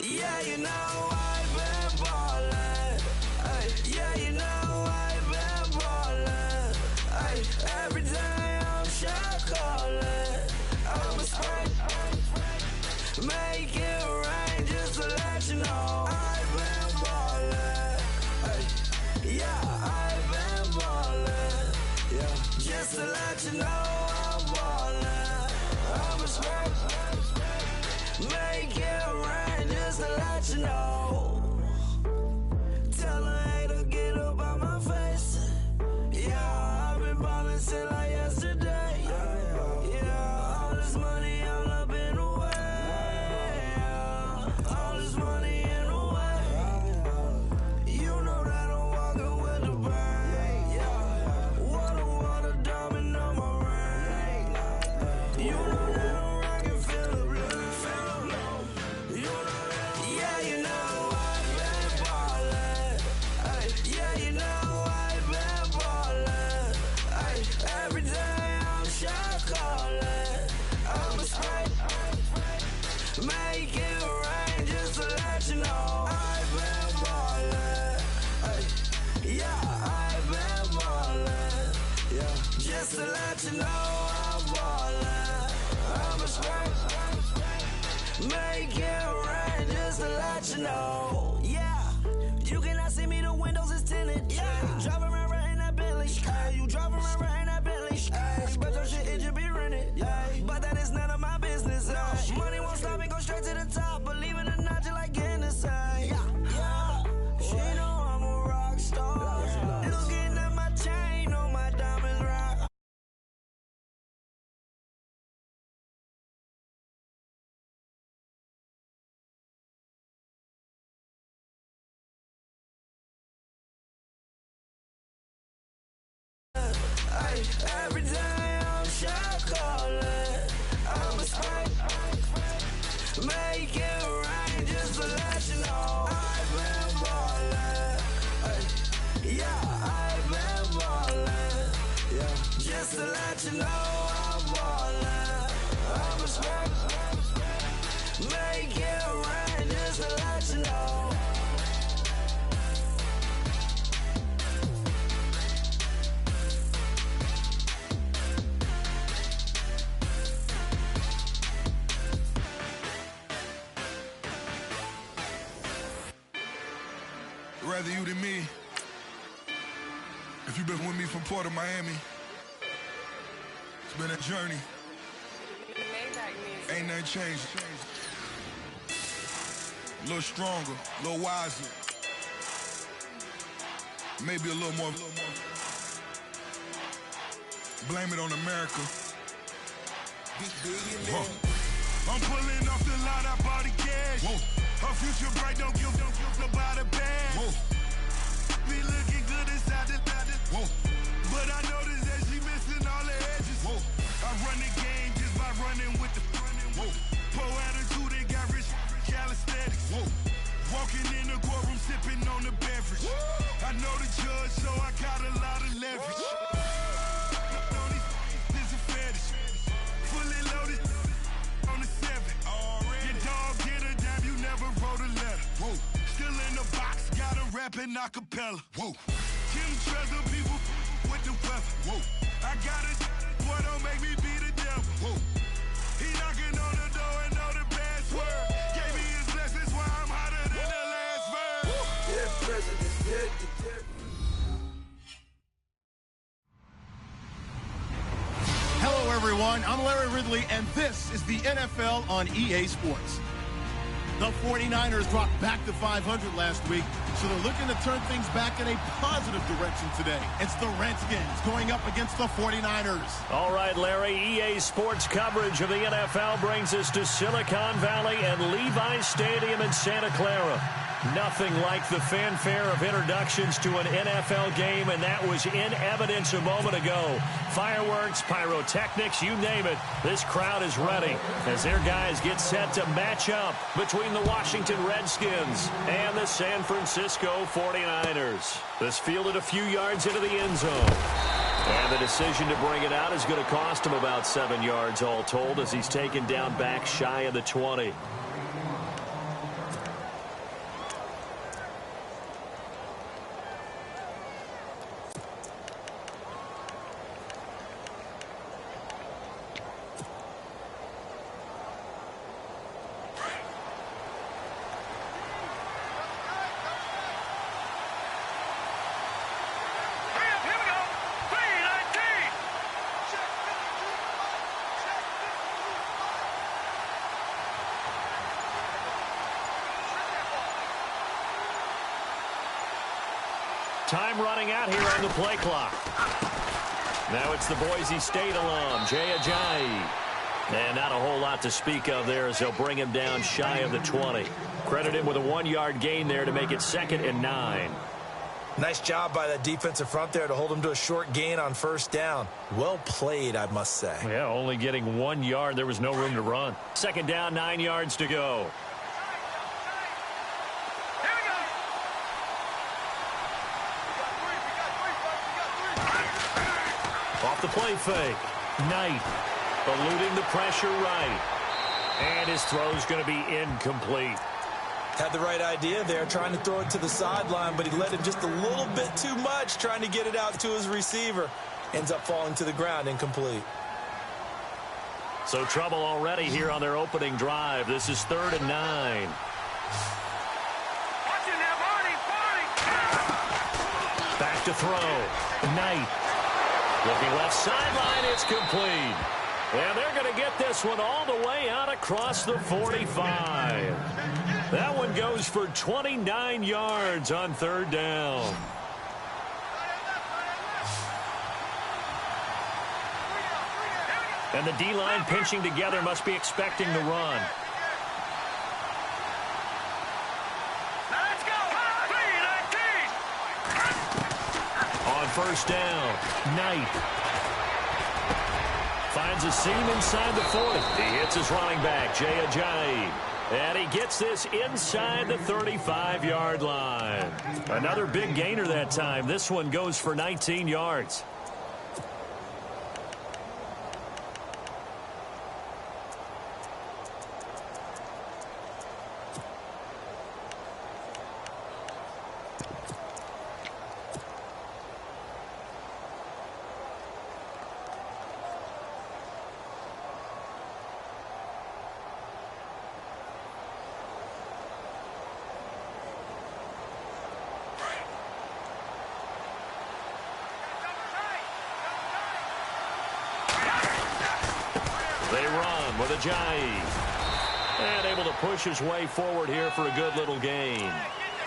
Yeah, you know I've been ballin'. Ay, yeah, you know I've been ballin'. Ay, every day I'm shot callin'. I'm a spray, make it rain just to let you know I've been ballin'. Ay, yeah, I've been ballin'. Yeah, just to let you know I'm ballin'. I'm a spray, make it rain just to let you know. Tell a hater get up out my face. Yeah, I've been ballin' since like yesterday. Yeah, all this money all up in the way. All this money in the way. You know that I'm walking with the bank. Yeah, water diamond on my ring. You know that I'm rockin' feel the blue. You know that, yeah, you know I've been ballin'. Ay, yeah, you know I've been ballin'. Ay, every day I'm shot callin'. I'm a spray, make it rain just to let you know I've been ballin'. Ay, yeah, I've been ballin'. Yeah, just to let you know I'm ballin'. I'm a spray, make it rain just to let you know. Yeah, you cannot see me, the windows is tinted. Yeah, driving around right in that Bentley. Ay, you driving around right in that Bentley. Ay, but your shit, it just be rented. Ay, but that is none of my business. Ay, money won't stop me, go straight to the top. Believe it or not, you like getting the same. Yeah, she know I'm a rock star. Looking at my chain, on my diamonds rock. Ay, every day I'm shot callin'. I'm a spray, make it rain just to let you know I've been ballin'. Ay, yeah, I've been ballin'. Yeah, just to let you know I'm ballin'. I'm a spray, make it rain just to let you know. Rather you than me. If you've been with me from Port of Miami, it's been a journey. Ain't nothing changed. A little stronger, a little wiser. Maybe a little more. Blame it on America. I'm pulling off the lot, I bought the cash. Whoa. Her future bright, don't give about a bag. Whoa. Be looking good inside the whoa. But I noticed that she missing all the edges. Whoa. I run the game just by running with the whoa. Poor attitude, they got rich calisthenics. Whoa. Walking in the courtroom, sipping on the beverage. Woo. I know the judge, so I got a lot of leverage. This is a fetish. Fully loaded on the 7. Your dog get a dime, you never wrote a letter. Whoa. Still in the box, gotta rap in acapella. Whoa. Kim Treasure, people with the weapon. Whoa. I got it, boy, don't make me be the devil. Whoa. He knocking on the door and know the password. Gave me his blessings while I'm hotter than the last verse. Dead presidents, dead. Hello, everyone. I'm Larry Ridley, and this is the NFL on EA Sports. The 49ers dropped back to 500 last week, so they're looking to turn things back in a positive direction today. It's the Redskins going up against the 49ers. All right, Larry, EA Sports coverage of the NFL brings us to Silicon Valley and Levi Stadium in Santa Clara. Nothing like the fanfare of introductions to an NFL game, and that was in evidence a moment ago. Fireworks, pyrotechnics, you name it. This crowd is ready as their guys get set to match up between the Washington Redskins and the San Francisco 49ers. This fielded a few yards into the end zone. And the decision to bring it out is going to cost him about 7 yards all told as he's taken down back shy of the 20. Time running out here on the play clock. Now it's the Boise State alum, Jay Ajayi. And not a whole lot to speak of there as they'll bring him down shy of the 20. Credit him with a 1-yard gain there to make it 2nd and 9. Nice job by that defensive front there to hold him to a short gain on 1st down. Well played, I must say. Yeah, only getting 1 yard. There was no room to run. 2nd down, 9 yards to go. Off the play fake. Knight eluding the pressure right. And his throw's going to be incomplete. Had the right idea there, trying to throw it to the sideline, but he let him just a little bit too much, trying to get it out to his receiver. Ends up falling to the ground, incomplete. So trouble already here on their opening drive. This is 3rd and 9. Back to throw. Knight. Looking left sideline, it's complete. And they're going to get this one all the way out across the 45. That one goes for 29 yards on 3rd down. And the D-line pinching together must be expecting the run. On 1st down, Knight finds a seam inside the 40. He hits his running back, Jay Ajayi. And he gets this inside the 35-yard line. Another big gainer that time. This one goes for 19 yards. They run with Ajayi. And able to push his way forward here for a good little gain.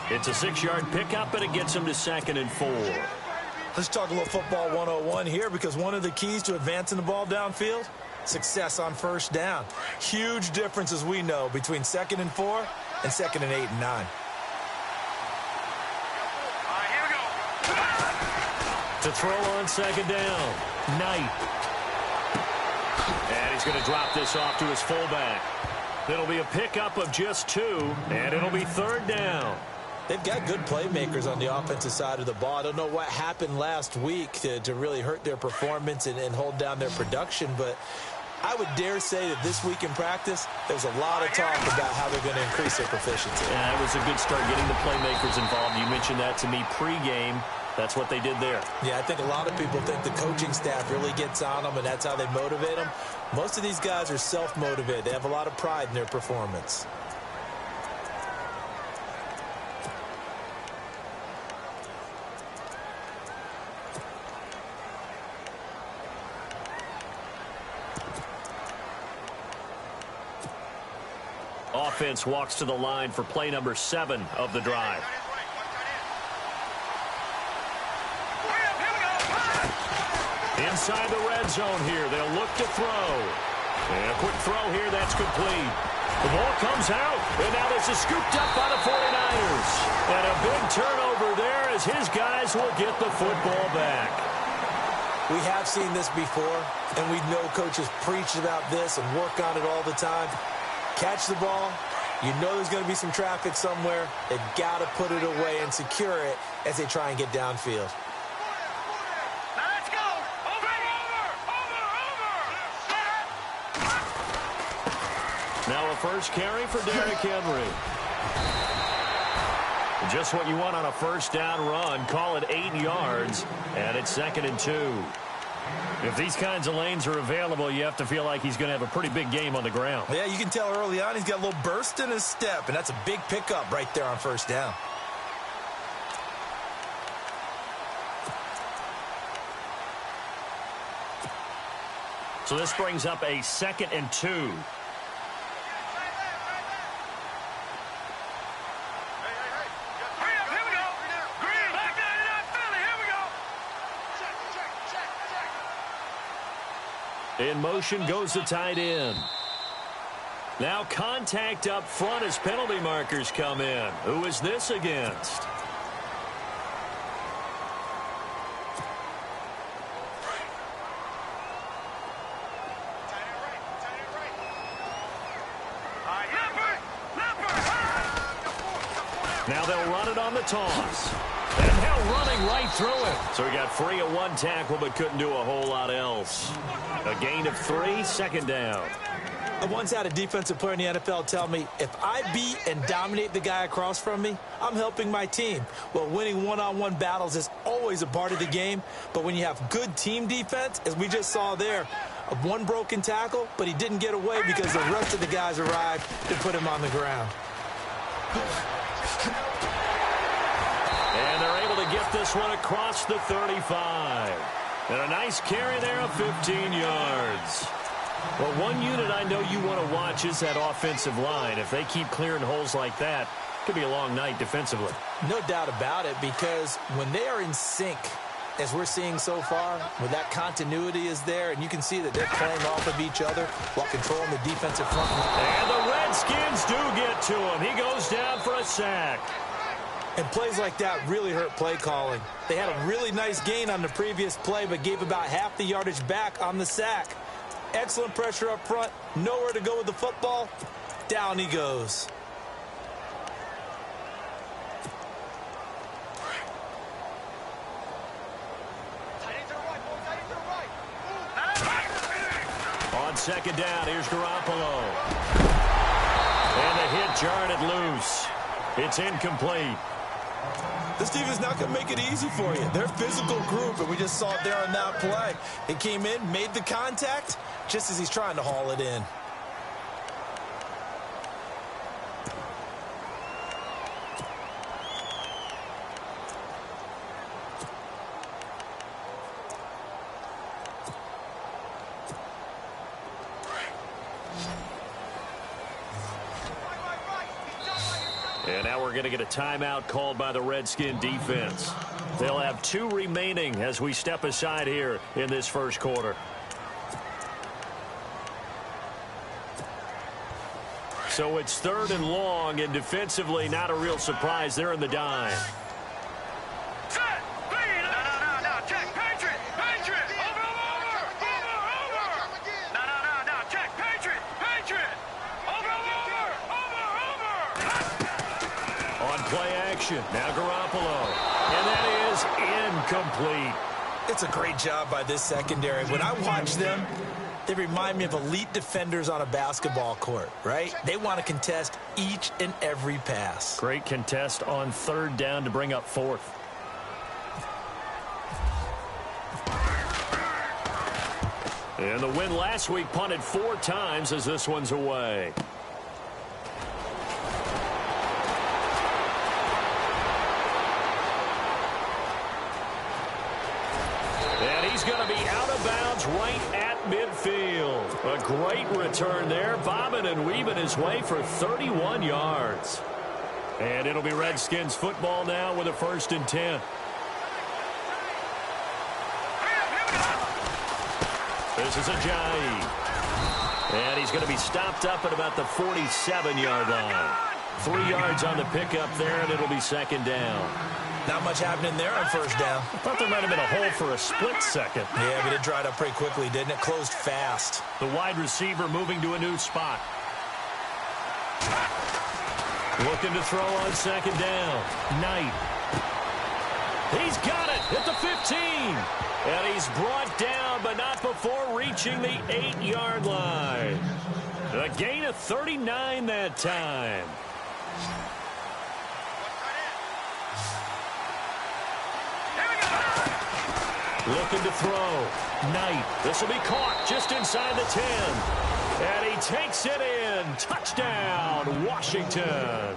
It's a 6-yard pickup, and it gets him to 2nd and 4. Let's talk a little football 101 here, because one of the keys to advancing the ball downfield, success on 1st down. Huge difference, as we know, between 2nd and 4 and 2nd and 8 and 9. To throw on 2nd down, Knight. And he's going to drop this off to his fullback. It'll be a pickup of just 2, and it'll be 3rd down. They've got good playmakers on the offensive side of the ball. I don't know what happened last week to really hurt their performance and hold down their production, but I would dare say that this week in practice, there's a lot of talk about how they're going to increase their proficiency. Yeah, it was a good start getting the playmakers involved. You mentioned that to me pregame. That's what they did there. Yeah, I think a lot of people think the coaching staff really gets on them, and that's how they motivate them. Most of these guys are self-motivated. They have a lot of pride in their performance. Offense walks to the line for play number 7 of the drive. Inside the red zone here. They'll look to throw. And a quick throw here. That's complete. The ball comes out. And now this is scooped up by the 49ers. And a big turnover there as his guys will get the football back. We have seen this before, and we know coaches preach about this and work on it all the time. Catch the ball. You know there's going to be some traffic somewhere. They've got to put it away and secure it as they try and get downfield. first carry for Derrick Henry. Just what you want on a first down run. Call it 8 yards, and it's 2nd and 2. If these kinds of lanes are available, you have to feel like he's going to have a pretty big game on the ground. Yeah, you can tell early on he's got a little burst in his step, and that's a big pickup right there on first down. So this brings up a 2nd and 2. In motion goes the tight end. Now contact up front as penalty markers come in. Who is this against? Now they'll run it on the toss. And now running right through it. So he got free of one tackle but couldn't do a whole lot else. A gain of 3, 2nd down. I once had a defensive player in the NFL tell me, if I beat and dominate the guy across from me, I'm helping my team. Well, winning one-on-one battles is always a part of the game, but when you have good team defense, as we just saw there, one broken tackle, but he didn't get away because the rest of the guys arrived to put him on the ground. And they're able to get this one across the 35. And a nice carry there of 15 yards. Well, one unit I know you want to watch is that offensive line. If they keep clearing holes like that, it could be a long night defensively. No doubt about it, because when they are in sync, as we're seeing so far, where that continuity is there, and you can see that they're playing off of each other while controlling the defensive front. And the Redskins do get to him. He goes down for a sack. And plays like that really hurt play calling. They had a really nice gain on the previous play, but gave about half the yardage back on the sack. Excellent pressure up front. Nowhere to go with the football. Down he goes. On 2nd down, here's Garoppolo. And the hit jarred it loose. It's incomplete. This team is not going to make it easy for you. They're a physical group, and we just saw it there on that play. It came in, made the contact, just as he's trying to haul it in. And now we're going to get a timeout called by the Redskin defense. They'll have 2 remaining as we step aside here in this first quarter. So it's 3rd and long, and defensively not a real surprise. They're in the dime. Now Garoppolo, and that is incomplete. It's a great job by this secondary. When I watch them, they remind me of elite defenders on a basketball court, right? They want to contest each and every pass. Great contest on 3rd down to bring up 4th. And the win last week punted 4 times as this one's away. He's going to be out of bounds right at midfield. A great return there. Bobbing and weaving his way for 31 yards. And it'll be Redskins football now with a 1st and 10. This is Ajayi. And he's going to be stopped up at about the 47-yard line. 3 yards on the pickup there, and it'll be 2nd down. Not much happening there on 1st down. I thought there might have been a hole for a split second. Yeah, but it dried up pretty quickly, didn't it? Closed fast. The wide receiver moving to a new spot. Looking to throw on 2nd down. Knight. He's got it at the 15. And he's brought down, but not before reaching the 8-yard line. A gain of 39 that time. Looking to throw. Knight. This will be caught just inside the 10. And he takes it in. Touchdown, Washington.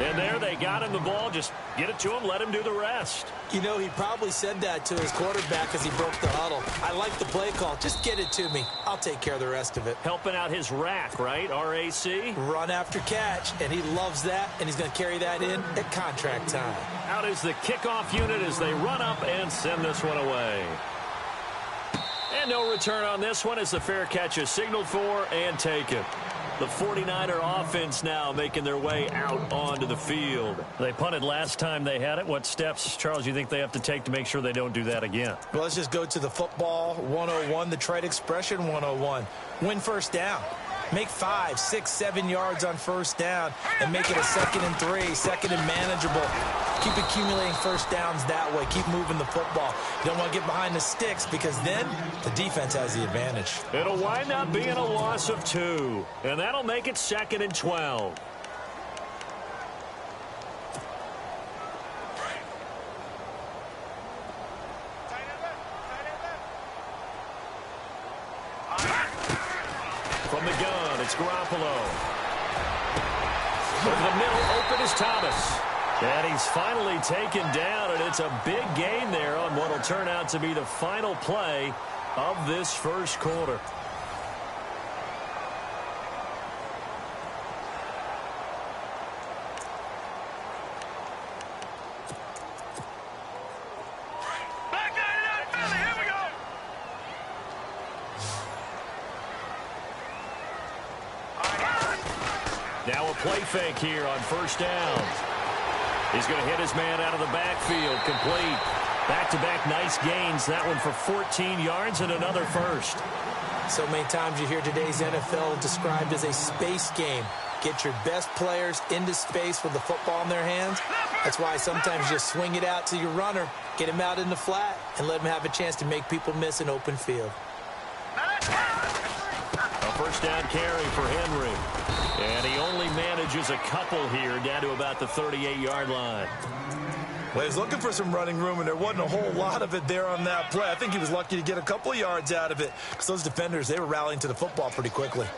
And there they got him the ball. Just get it to him. Let him do the rest. You know, he probably said that to his quarterback as he broke the huddle. I like the play call. Just get it to me. I'll take care of the rest of it. Helping out his rack, right? RAC? Run after catch. And he loves that. And he's going to carry that in at contract time. Out is the kickoff unit as they run up and send this one away. And no return on this one as the fair catch is signaled for and taken. The 49er offense now making their way out onto the field. They punted last time they had it. What steps, Charles, you think they have to take to make sure they don't do that again? Well, let's just go to the football 101, the trade expression 101. Win first down. Make 5, 6, 7 yards on first down and make it a 2nd and 3, 2nd and manageable. Keep accumulating first downs that way. Keep moving the football. You don't want to get behind the sticks because then the defense has the advantage. It'll wind up being a loss of 2, and that'll make it 2nd and 12. From the gun, it's Garoppolo. Over the middle, open is Thomas. And he's finally taken down, and it's a big gain there on what will turn out to be the final play of this first quarter. Now a play fake here on first down. He's going to hit his man out of the backfield. Complete. Back-to-back nice gains. That one for 14 yards and another first. So many times you hear today's NFL described as a space game. Get your best players into space with the football in their hands. That's why sometimes you just swing it out to your runner, get him out in the flat, and let him have a chance to make people miss an open field. A first down carry for Henry. And he only manages a couple here down to about the 38-yard line. Well, he was looking for some running room, and there wasn't a whole lot of it there on that play. I think he was lucky to get a couple of yards out of it because those defenders, they were rallying to the football pretty quickly.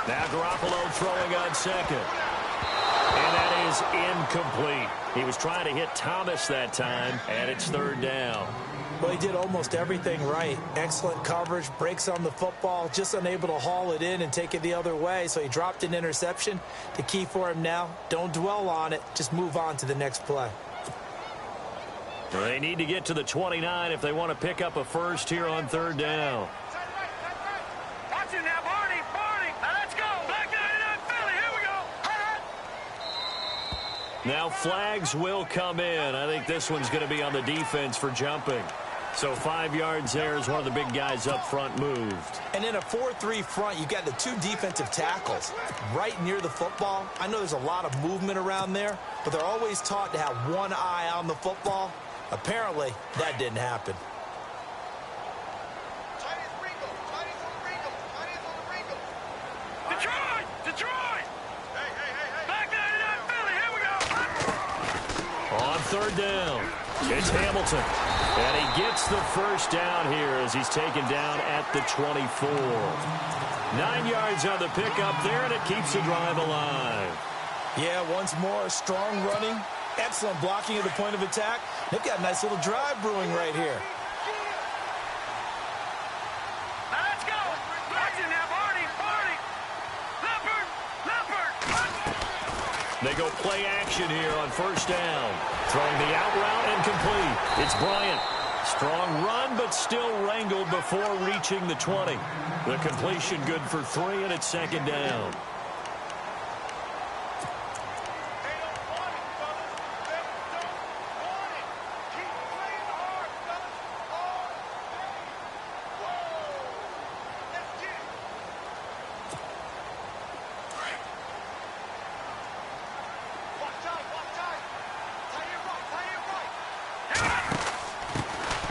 Now Garoppolo throwing on second. And that is incomplete. He was trying to hit Thomas that time, and it's third down. Well, he did almost everything right. Excellent coverage, breaks on the football, just unable to haul it in and take it the other way. So he dropped an interception. The key for him now, don't dwell on it. Just move on to the next play. They need to get to the 29 if they want to pick up a first here on third down. Watch it now, Barney. Now let's go. Black 99 Philly. Here we go. Now flags will come in. I think this one's going to be on the defense for jumping. So 5 yards there as one of the big guys up front moved. And in a 4-3 front, you've got the two defensive tackles right near the football. I know there's a lot of movement around there, but they're always taught to have one eye on the football. Apparently, that didn't happen. Detroit! Hey. Black 99 Philly. Here we go. On third down, it's Hamilton. And he gets the first down here as he's taken down at the 24. 9 yards on the pickup there, and it keeps the drive alive. Yeah, once more, strong running, excellent blocking at the point of attack. They've got a nice little drive brewing right here. Now let's go. Watch it now, Barney. Leopard. They go play action here on first down. Throwing the out route and complete. It's Bryant. Strong run, but still wrangled before reaching the 20. The completion good for 3, and it's second down.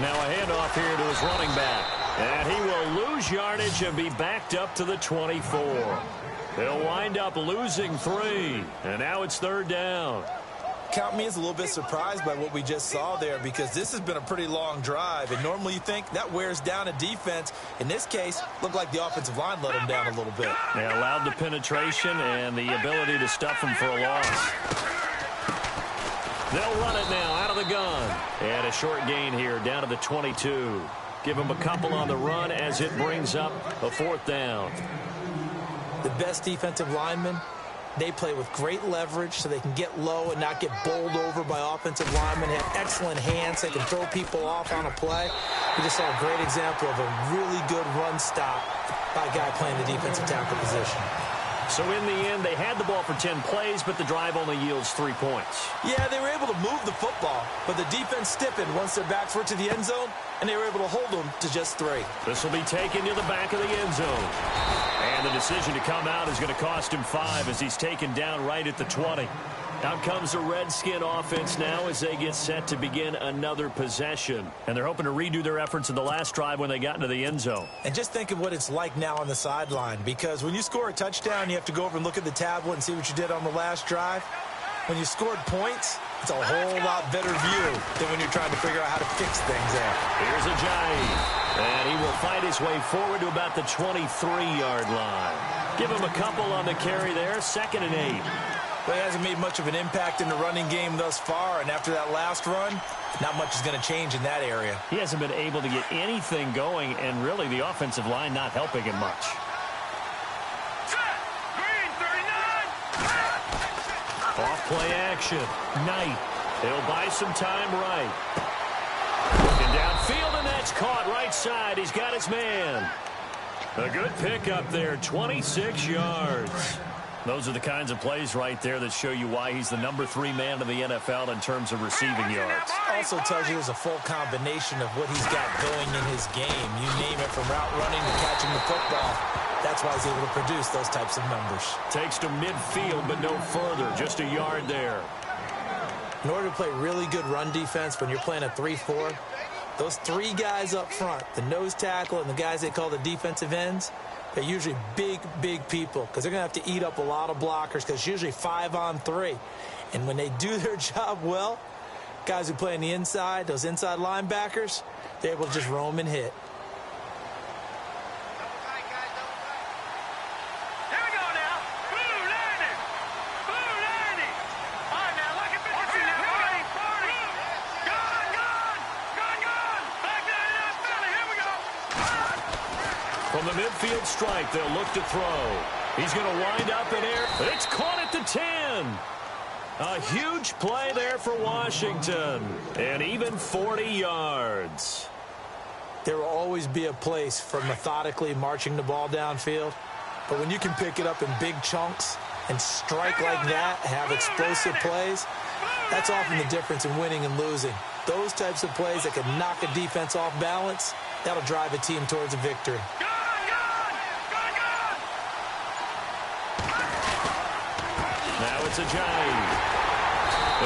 Now a handoff here to his running back. And he will lose yardage and be backed up to the 24. He'll wind up losing 3. And now it's 3rd down. Count me as a little bit surprised by what we just saw there, because this has been a pretty long drive, and normally you think that wears down a defense. In this case, looked like the offensive line let him down a little bit. They allowed the penetration and the ability to stuff him for a loss. They'll run it now out of the gun. And a short gain here down to the 22. Give him a couple on the run as it brings up a 4th down. The best defensive linemen, they play with great leverage so they can get low and not get bowled over by offensive linemen. They have excellent hands. They can throw people off on a play. We just saw a great example of a really good run stop by a guy playing the defensive tackle position. So in the end, they had the ball for 10 plays, but the drive only yields 3 points. Yeah, they were able to move the football, but the defense stiffened once their backs were to the end zone, and they were able to hold them to just 3. This will be taken to the back of the end zone. And the decision to come out is going to cost him 5 as he's taken down right at the 20. Out comes the Redskin offense now as they get set to begin another possession. And they're hoping to redo their efforts in the last drive when they got into the end zone. And just think of what it's like now on the sideline, because when you score a touchdown, you have to go over and look at the tablet and see what you did on the last drive. When you scored points, it's a whole lot better view than when you're trying to figure out how to fix things there. Here's Ajayi. And he will fight his way forward to about the 23-yard line. Give him a couple on the carry there, 2nd and 8. Well, he hasn't made much of an impact in the running game thus far, and after that last run, not much is going to change in that area. He hasn't been able to get anything going, and really the offensive line not helping him much. Off play action. Knight. He'll buy some time right. Looking downfield, and that's caught right side. He's got his man. A good pickup there, 26 yards. Those are the kinds of plays right there that show you why he's the number 3 man in the NFL in terms of receiving yards. Also tells you there's a full combination of what he's got going in his game. You name it, from route running to catching the football. That's why he's able to produce those types of numbers. Takes to midfield, but no further. Just a yard there. In order to play really good run defense when you're playing a 3-4, those 3 guys up front, the nose tackle and the guys they call the defensive ends, they're usually big, big people because they're going to have to eat up a lot of blockers because it's usually 5 on 3. And when they do their job well, guys who play on the inside, those inside linebackers, they're able to just roam and hit. From the midfield stripe, they'll look to throw. He's going to wind up in air. It's caught at the 10. A huge play there for Washington. And even 40 yards. There will always be a place for methodically marching the ball downfield. But when you can pick it up in big chunks and strike like that, have explosive plays, that's often the difference in winning and losing. Those types of plays that can knock a defense off balance, that'll drive a team towards a victory. Now it's Ajayi.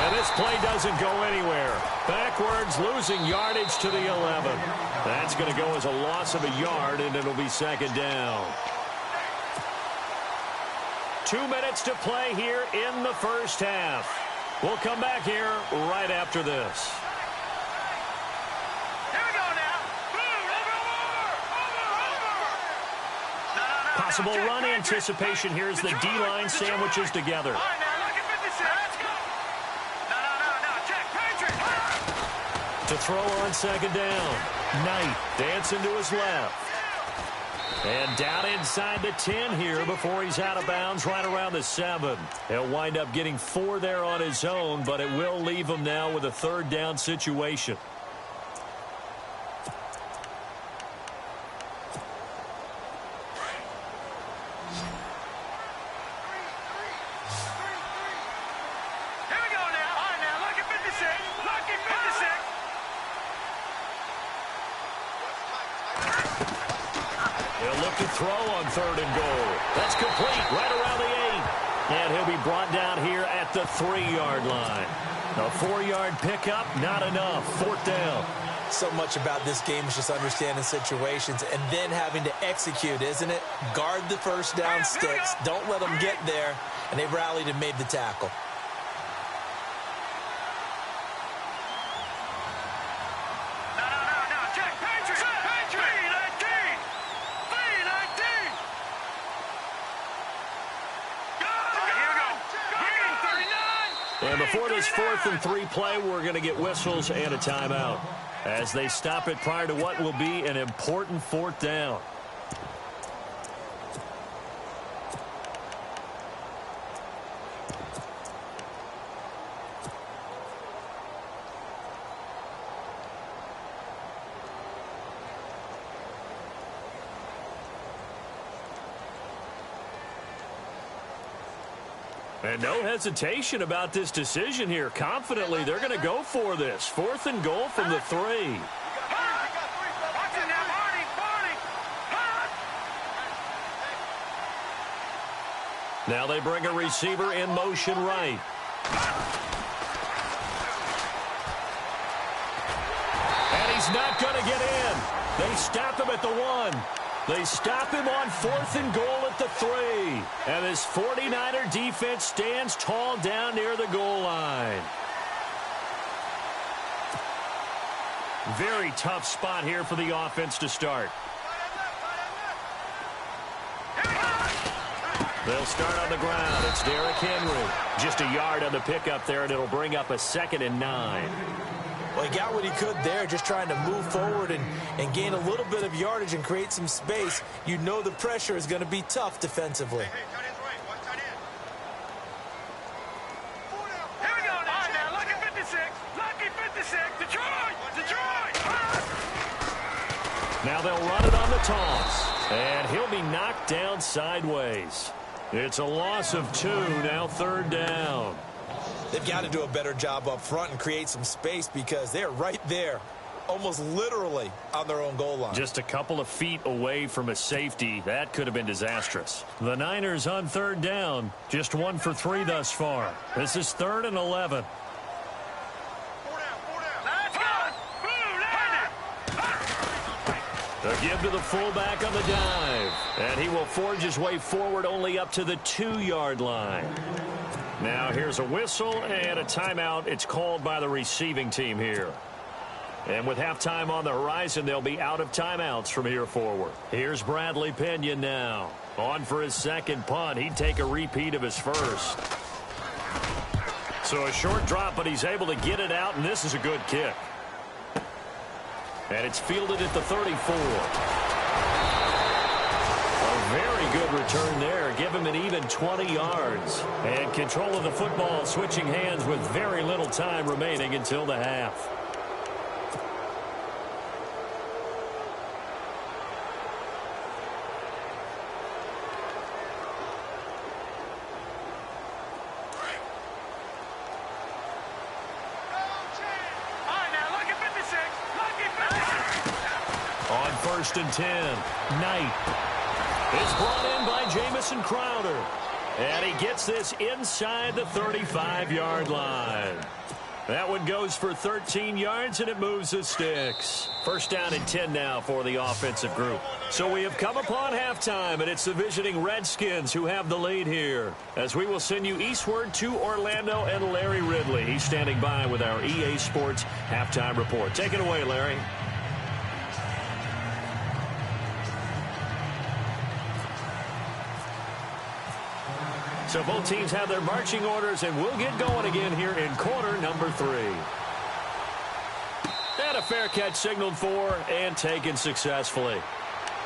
And this play doesn't go anywhere. Backwards, losing yardage to the 11. That's going to go as a loss of a yard, and it'll be 2nd down. 2 minutes to play here in the first half. We'll come back here right after this. Possible run anticipation. Here's the D-line sandwiches together. To throw on 2nd down. Knight dancing to his left. And down inside the 10 here before he's out of bounds right around the 7. He'll wind up getting 4 there on his own, but it will leave him now with a 3rd down situation. Throw on 3rd and goal. That's complete right around the 8. And he'll be brought down here at the 3-yard line. A 4-yard pickup, not enough. 4th down. So much about this game is just understanding situations and then having to execute, isn't it? Guard the first down sticks. Don't let them get there. And they rallied and made the tackle. And before this 4th and 3 play, we're going to get whistles and a timeout as they stop it prior to what will be an important 4th down. And no hesitation about this decision here. Confidently, they're going to go for this. 4th and goal from the 3. Now they bring a receiver in motion right. And he's not going to get in. They stop him at the 1. They stop him on 4th and goal at the 3. And this 49er defense stands tall down near the goal line. Very tough spot here for the offense to start. They'll start on the ground. It's Derrick Henry. Just a yard on the pickup there, and it'll bring up a 2nd and 9. Well, he got what he could there, just trying to move forward and gain a little bit of yardage and create some space. You know the pressure is going to be tough defensively. Here we go now. All right, now, lucky 56. Lucky 56. Detroit! Now they'll run it on the toss. And he'll be knocked down sideways. It's a loss of 2, now 3rd down. They've got to do a better job up front and create some space because they're right there, almost literally on their own goal line. Just a couple of feet away from a safety. That could have been disastrous. The Niners on 3rd down, just 1 for 3 thus far. This is 3rd and 11. A give to the fullback on the dive. And he will forge his way forward only up to the 2-yard line. Now here's a whistle and a timeout. It's called by the receiving team here. And with halftime on the horizon, they'll be out of timeouts from here forward. Here's Bradley Pinion now. On for his 2nd punt. He'd take a repeat of his 1st. So a short drop, but he's able to get it out, and this is a good kick. And it's fielded at the 34. A very good return there. Give him an even 20 yards. And control of the football switching hands with very little time remaining until the half. On 1st and 10, Knight is brought in by Jamison Crowder. And he gets this inside the 35-yard line. That one goes for 13 yards, and it moves the sticks. 1st down and 10 now for the offensive group. So we have come upon halftime, and it's the visiting Redskins who have the lead here. As we will send you eastward to Orlando and Larry Ridley. He's standing by with our EA Sports halftime report. Take it away, Larry. So both teams have their marching orders, and we'll get going again here in quarter number 3. And a fair catch signaled for and taken successfully.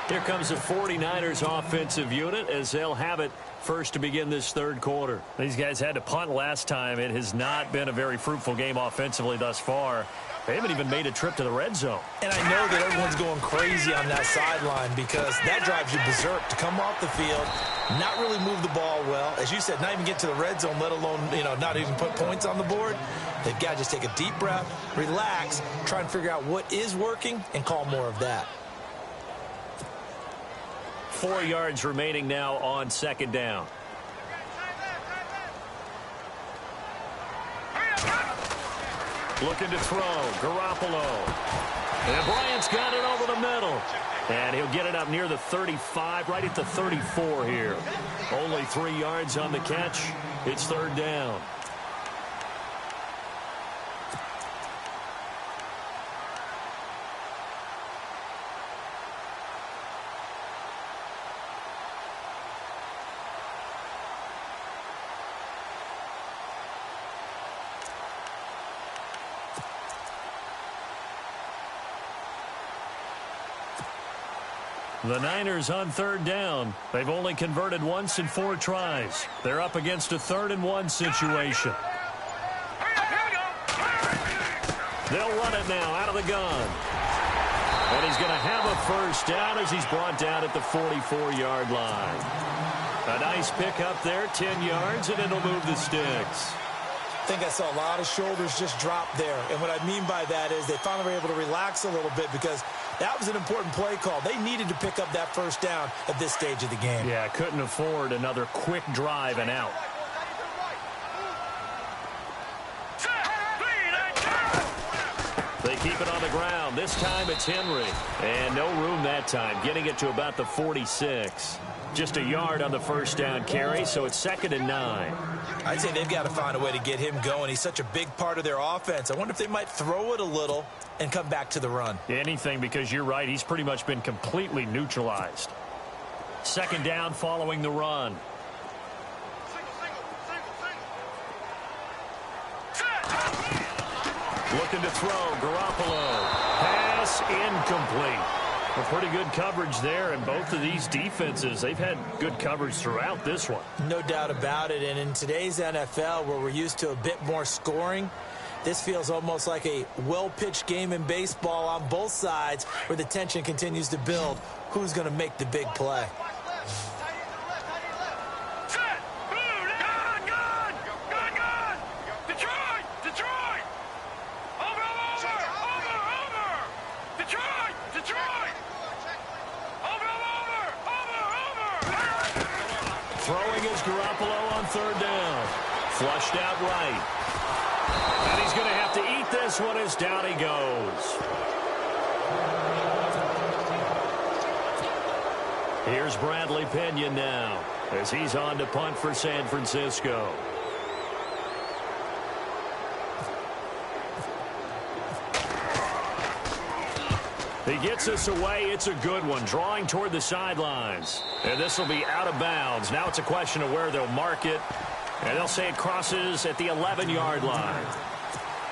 Here comes the 49ers offensive unit as they'll have it first to begin this 3rd quarter. These guys had to punt last time. It has not been a very fruitful game offensively thus far. They haven't even made a trip to the red zone. And I know that everyone's going crazy on that sideline because that drives you berserk to come off the field, not really move the ball well. As you said, not even get to the red zone, let alone, not even put points on the board. They've got to just take a deep breath, relax, try and figure out what is working and call more of that. 4 yards remaining now on 2nd down. Looking to throw. Garoppolo. And Bryant's got it over the middle. And he'll get it up near the 35, right at the 34 here. Only 3 yards on the catch. It's third down. The Niners on third down. They've only converted once in 4 tries. They're up against a 3rd and 1 situation. They'll run it now out of the gun. And he's going to have a first down as he's brought down at the 44-yard line. A nice pick up there, 10 yards, and it'll move the sticks. I think I saw a lot of shoulders just drop there. And what I mean by that is they finally were able to relax a little bit because that was an important play call. They needed to pick up that first down at this stage of the game. Yeah, couldn't afford another quick drive and out. They keep it on the ground. This time it's Henry. And no room that time, getting it to about the 46. Just a yard on the first down carry, so it's 2nd and 9. I'd say they've got to find a way to get him going. He's such a big part of their offense. I wonder if they might throw it a little and come back to the run. Anything, because you're right. He's pretty much been completely neutralized. 2nd down following the run. Looking to throw. Garoppolo. Pass incomplete. A pretty good coverage there, and both of these defenses, they've had good coverage throughout this one. No doubt about it, and in today's NFL, where we're used to a bit more scoring, this feels almost like a well-pitched game in baseball on both sides where the tension continues to build. Who's going to make the big play? Throwing is Garoppolo on 3rd down. Flushed out right. And he's going to have to eat this one as down he goes. Here's Bradley Pinion now as he's on to punt for San Francisco. He gets this away. It's a good one. Drawing toward the sidelines. And this will be out of bounds. Now it's a question of where they'll mark it. And they'll say it crosses at the 11-yard line.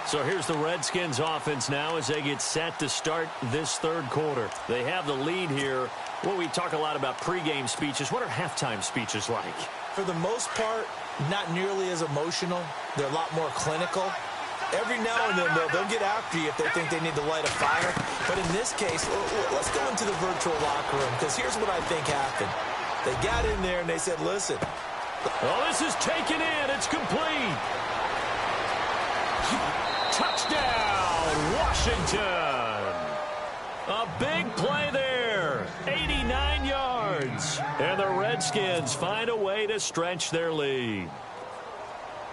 So here's the Redskins offense now as they get set to start this 3rd quarter. They have the lead here. Well, we talk a lot about pregame speeches. What are halftime speeches like? For the most part, not nearly as emotional. They're a lot more clinical. Every now and then, they'll get after you if they think they need to light a fire. But in this case, let's go into the virtual locker room, because here's what I think happened. They got in there and they said, listen. Oh, this is taken in. It's complete. Touchdown, Washington. A big play there. 89 yards. And the Redskins find a way to stretch their lead.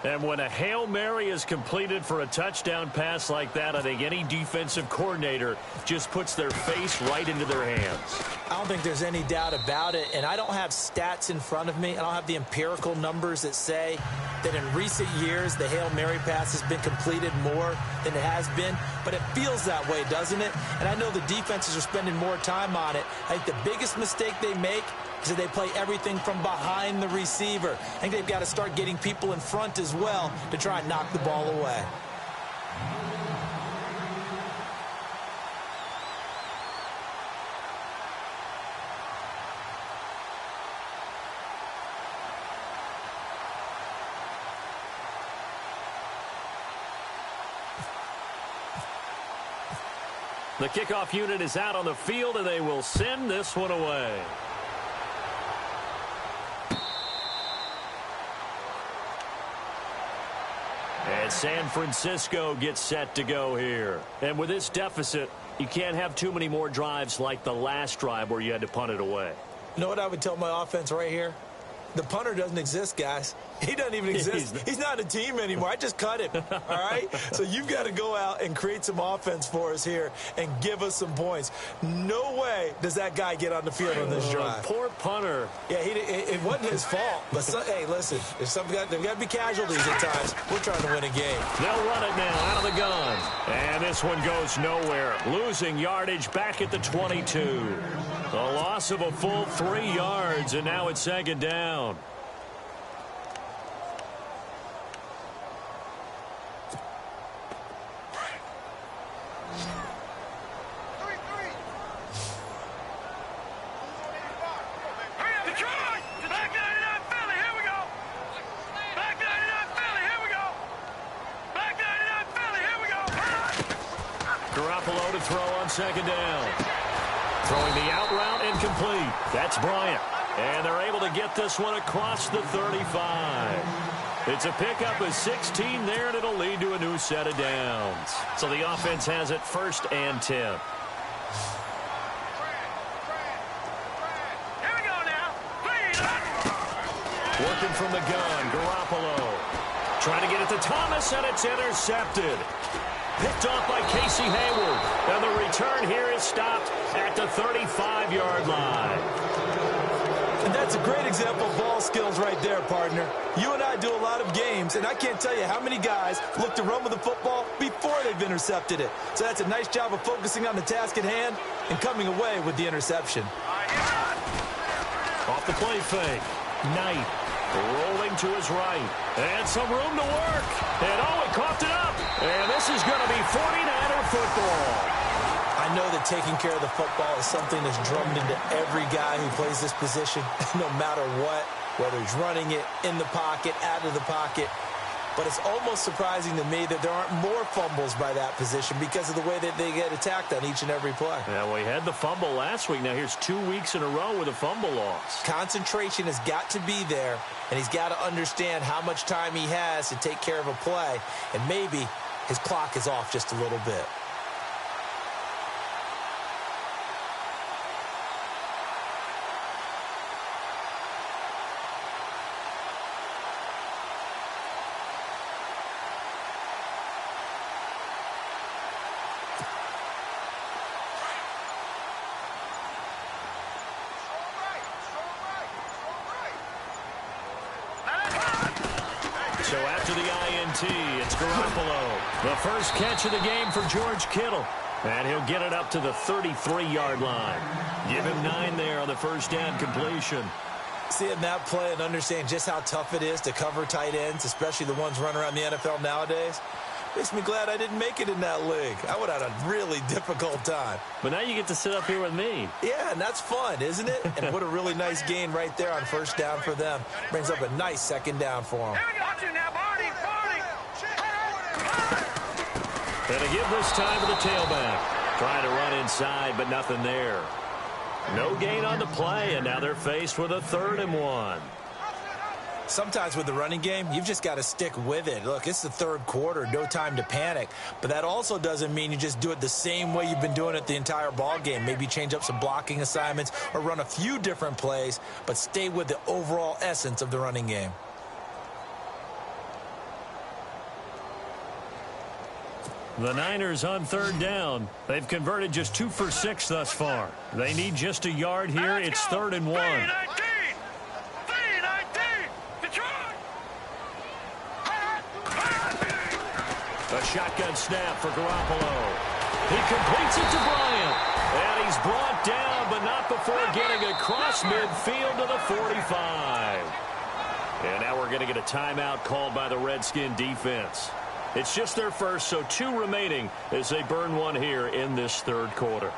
And when a Hail Mary is completed for a touchdown pass like that, I think any defensive coordinator just puts their face right into their hands. I don't think there's any doubt about it, and I don't have stats in front of me. I don't have the empirical numbers that say that in recent years the Hail Mary pass has been completed more than it has been, but it feels that way, doesn't it? And I know the defenses are spending more time on it. I think the biggest mistake they make is that they play everything from behind the receiver. I think they've got to start getting people in front as well to try and knock the ball away. The kickoff unit is out on the field, and they will send this one away. And San Francisco gets set to go here. And with this deficit, you can't have too many more drives like the last drive where you had to punt it away. You know what I would tell my offense right here? The punter doesn't exist, guys. He doesn't even exist. He's not a team anymore. I just cut him, all right? So you've got to go out and create some offense for us here and give us some points. No way does that guy get on the field on this drive. Poor punter. Yeah, it wasn't his fault. But, hey, listen, there's got to be casualties at times. We're trying to win a game. They'll run it now out of the gun. And this one goes nowhere. Losing yardage back at the 22. A loss of a full 3 yards, and now it's second down. Garoppolo to throw on second down. Throwing the out route incomplete. That's Bryant. And they're able to get this one across the 35. It's a pickup of 16 there, and it'll lead to a new set of downs. So the offense has it 1st and 10. Here we go now. Please. Working from the gun, Garoppolo. Trying to get it to Thomas, and it's intercepted. Picked off by Casey Hayward. And the return here is stopped at the 35-yard line. And that's a great example of ball skills right there, partner. You and I do a lot of games, and I can't tell you how many guys look to run with the football before they've intercepted it. So that's a nice job of focusing on the task at hand and coming away with the interception. Off the play fake. Knight rolling to his right. And some room to work. And he coughed it up. And this is going to be 49er football. I know that taking care of the football is something that's drummed into every guy who plays this position, no matter what, whether he's running it, in the pocket, out of the pocket. But it's almost surprising to me that there aren't more fumbles by that position because of the way that they get attacked on each and every play. Yeah, we had the fumble last week. Now here's 2 weeks in a row with a fumble loss. Concentration has got to be there, and he's got to understand how much time he has to take care of a play, and maybe his clock is off just a little bit. So after the INT, it's Garoppolo. The first catch of the game for George Kittle. And he'll get it up to the 33-yard line. Give him 9 there on the first down completion. Seeing that play and understand just how tough it is to cover tight ends, especially the ones running around the NFL nowadays, makes me glad I didn't make it in that league. I would have had a really difficult time. But now you get to sit up here with me. Yeah, and that's fun, isn't it? And what a really nice gain right there on first down for them. Brings up a nice second down for them. Watch it now, Barney. And a give this time to the tailback. Trying to run inside, but nothing there. No gain on the play, and now they're faced with a 3rd and 1. Sometimes with the running game, you've just got to stick with it. Look, it's the 3rd quarter, no time to panic. But that also doesn't mean you just do it the same way you've been doing it the entire ball game. Maybe change up some blocking assignments or run a few different plays, but stay with the overall essence of the running game. The Niners on 3rd down. They've converted just 2 for 6 thus far. They need just a yard here. It's 3rd and 1. A shotgun snap for Garoppolo. He completes it to Bryant. And he's brought down, but not before getting across midfield to the 45. And now we're going to get a timeout called by the Redskin defense. It's just their first, so 2 remaining as they burn 1 here in this 3rd quarter.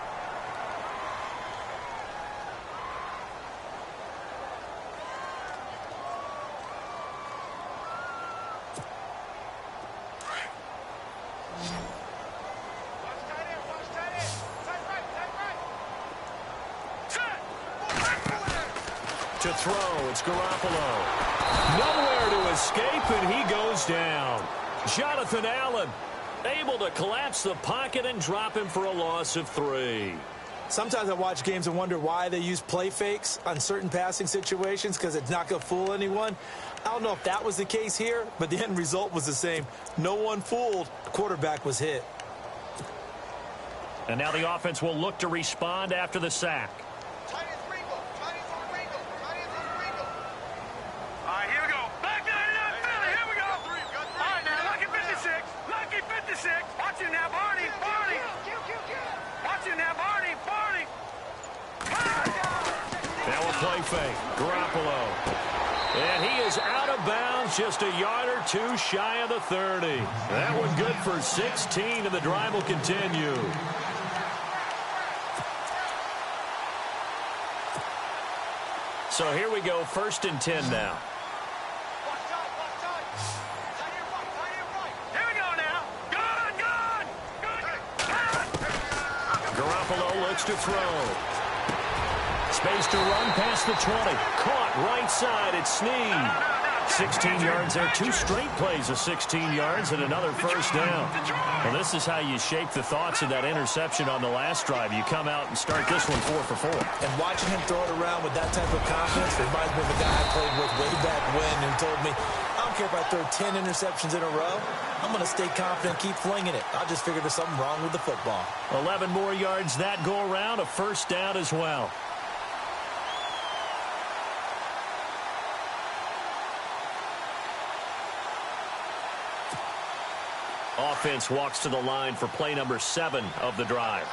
To throw, it's Garoppolo. Nowhere to escape, and he goes down. Jonathan Allen able to collapse the pocket and drop him for a loss of 3. Sometimes I watch games and wonder why they use play fakes on certain passing situations because it's not going to fool anyone. I don't know if that was the case here, but the end result was the same. No one fooled. The quarterback was hit. And now the offense will look to respond after the sack. All right, here we go. Back 99, Philly, here we go. All right, now, lucky 56. Lucky 56. Watch him now, Barney. Barney. Watch him now, Barney. Barney. Now a play fake. Garoppolo. And he is out of bounds, just a yard or two shy of the 30. That one good for 16, and the drive will continue. So here we go, 1st and 10 now. Here we go now. Good. Garoppolo looks to throw. Space to run past the 20. Caught right side at Snead. 16 yards there. 2 straight plays of 16 yards and another first down. Well, this is how you shape the thoughts of that interception on the last drive. You come out and start this one 4 for 4. And watching him throw it around with that type of confidence reminds me of a guy I played with way back when who told me, I don't care if I throw 10 interceptions in a row. I'm going to stay confident, keep flinging it. I just figured there's something wrong with the football. 11 more yards that go around. A first down as well. Offense walks to the line for play number 7 of the drive.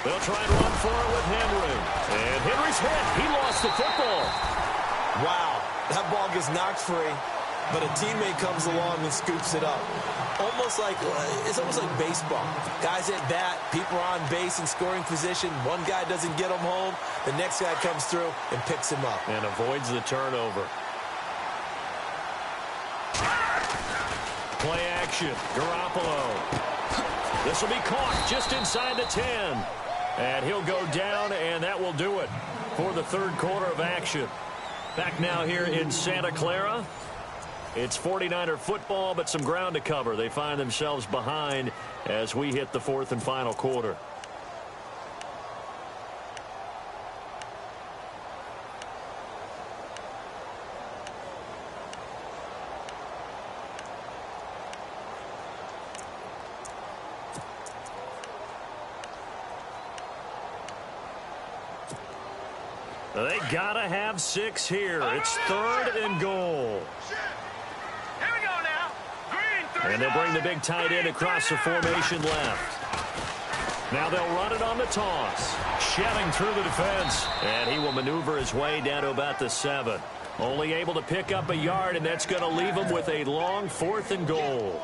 They'll try and run for it with Henry. And Henry's hit. He lost the football. Wow, that ball gets knocked free, but a teammate comes along and scoops it up. It's almost like baseball. Guys at bat, people are on base in scoring position. One guy doesn't get him home. The next guy comes through and picks him up. And avoids the turnover. Play action. Garoppolo. This will be caught just inside the 10. And he'll go down, and that will do it for the 3rd quarter of action. Back now here in Santa Clara. It's 49er football, but some ground to cover. They find themselves behind as we hit the 4th and final quarter. They gotta have 6 here. It's 3rd and goal. Here we go now. Green. And they'll bring the big tight end across the formation left. Now they'll run it on the toss. Shelling through the defense. And he will maneuver his way down to about the 7. Only able to pick up a yard, and that's going to leave him with a long 4th and goal.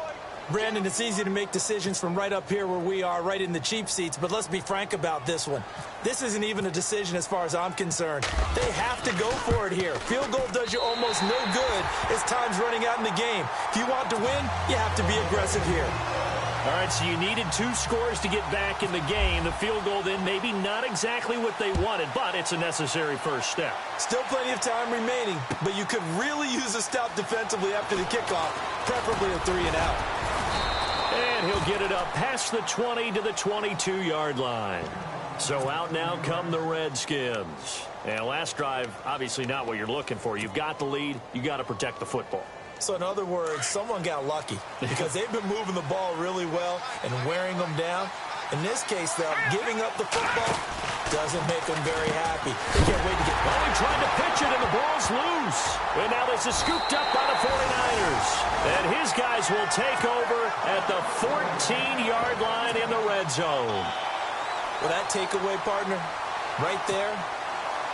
Brandon, it's easy to make decisions from right up here where we are, right in the cheap seats, but let's be frank about this one. This isn't even a decision as far as I'm concerned. They have to go for it here. Field goal does you almost no good as time's running out in the game. If you want to win, you have to be aggressive here. All right, so you needed 2 scores to get back in the game. The field goal then maybe not exactly what they wanted, but it's a necessary first step. Still plenty of time remaining, but you could really use a stop defensively after the kickoff, preferably a 3-and-out. And he'll get it up past the 20 to the 22-yard line. So out now come the Redskins. And last drive, obviously not what you're looking for. You've got the lead. You got to protect the football. So in other words, someone got lucky because they've been moving the ball really well and wearing them down. In this case, though, giving up the football doesn't make them very happy. They can't wait to get... Well, he tried to pitch it, and the ball's loose. And now this is scooped up by the 49ers. And his guys will take over at the 14-yard line in the red zone. Well, that takeaway, partner, right there,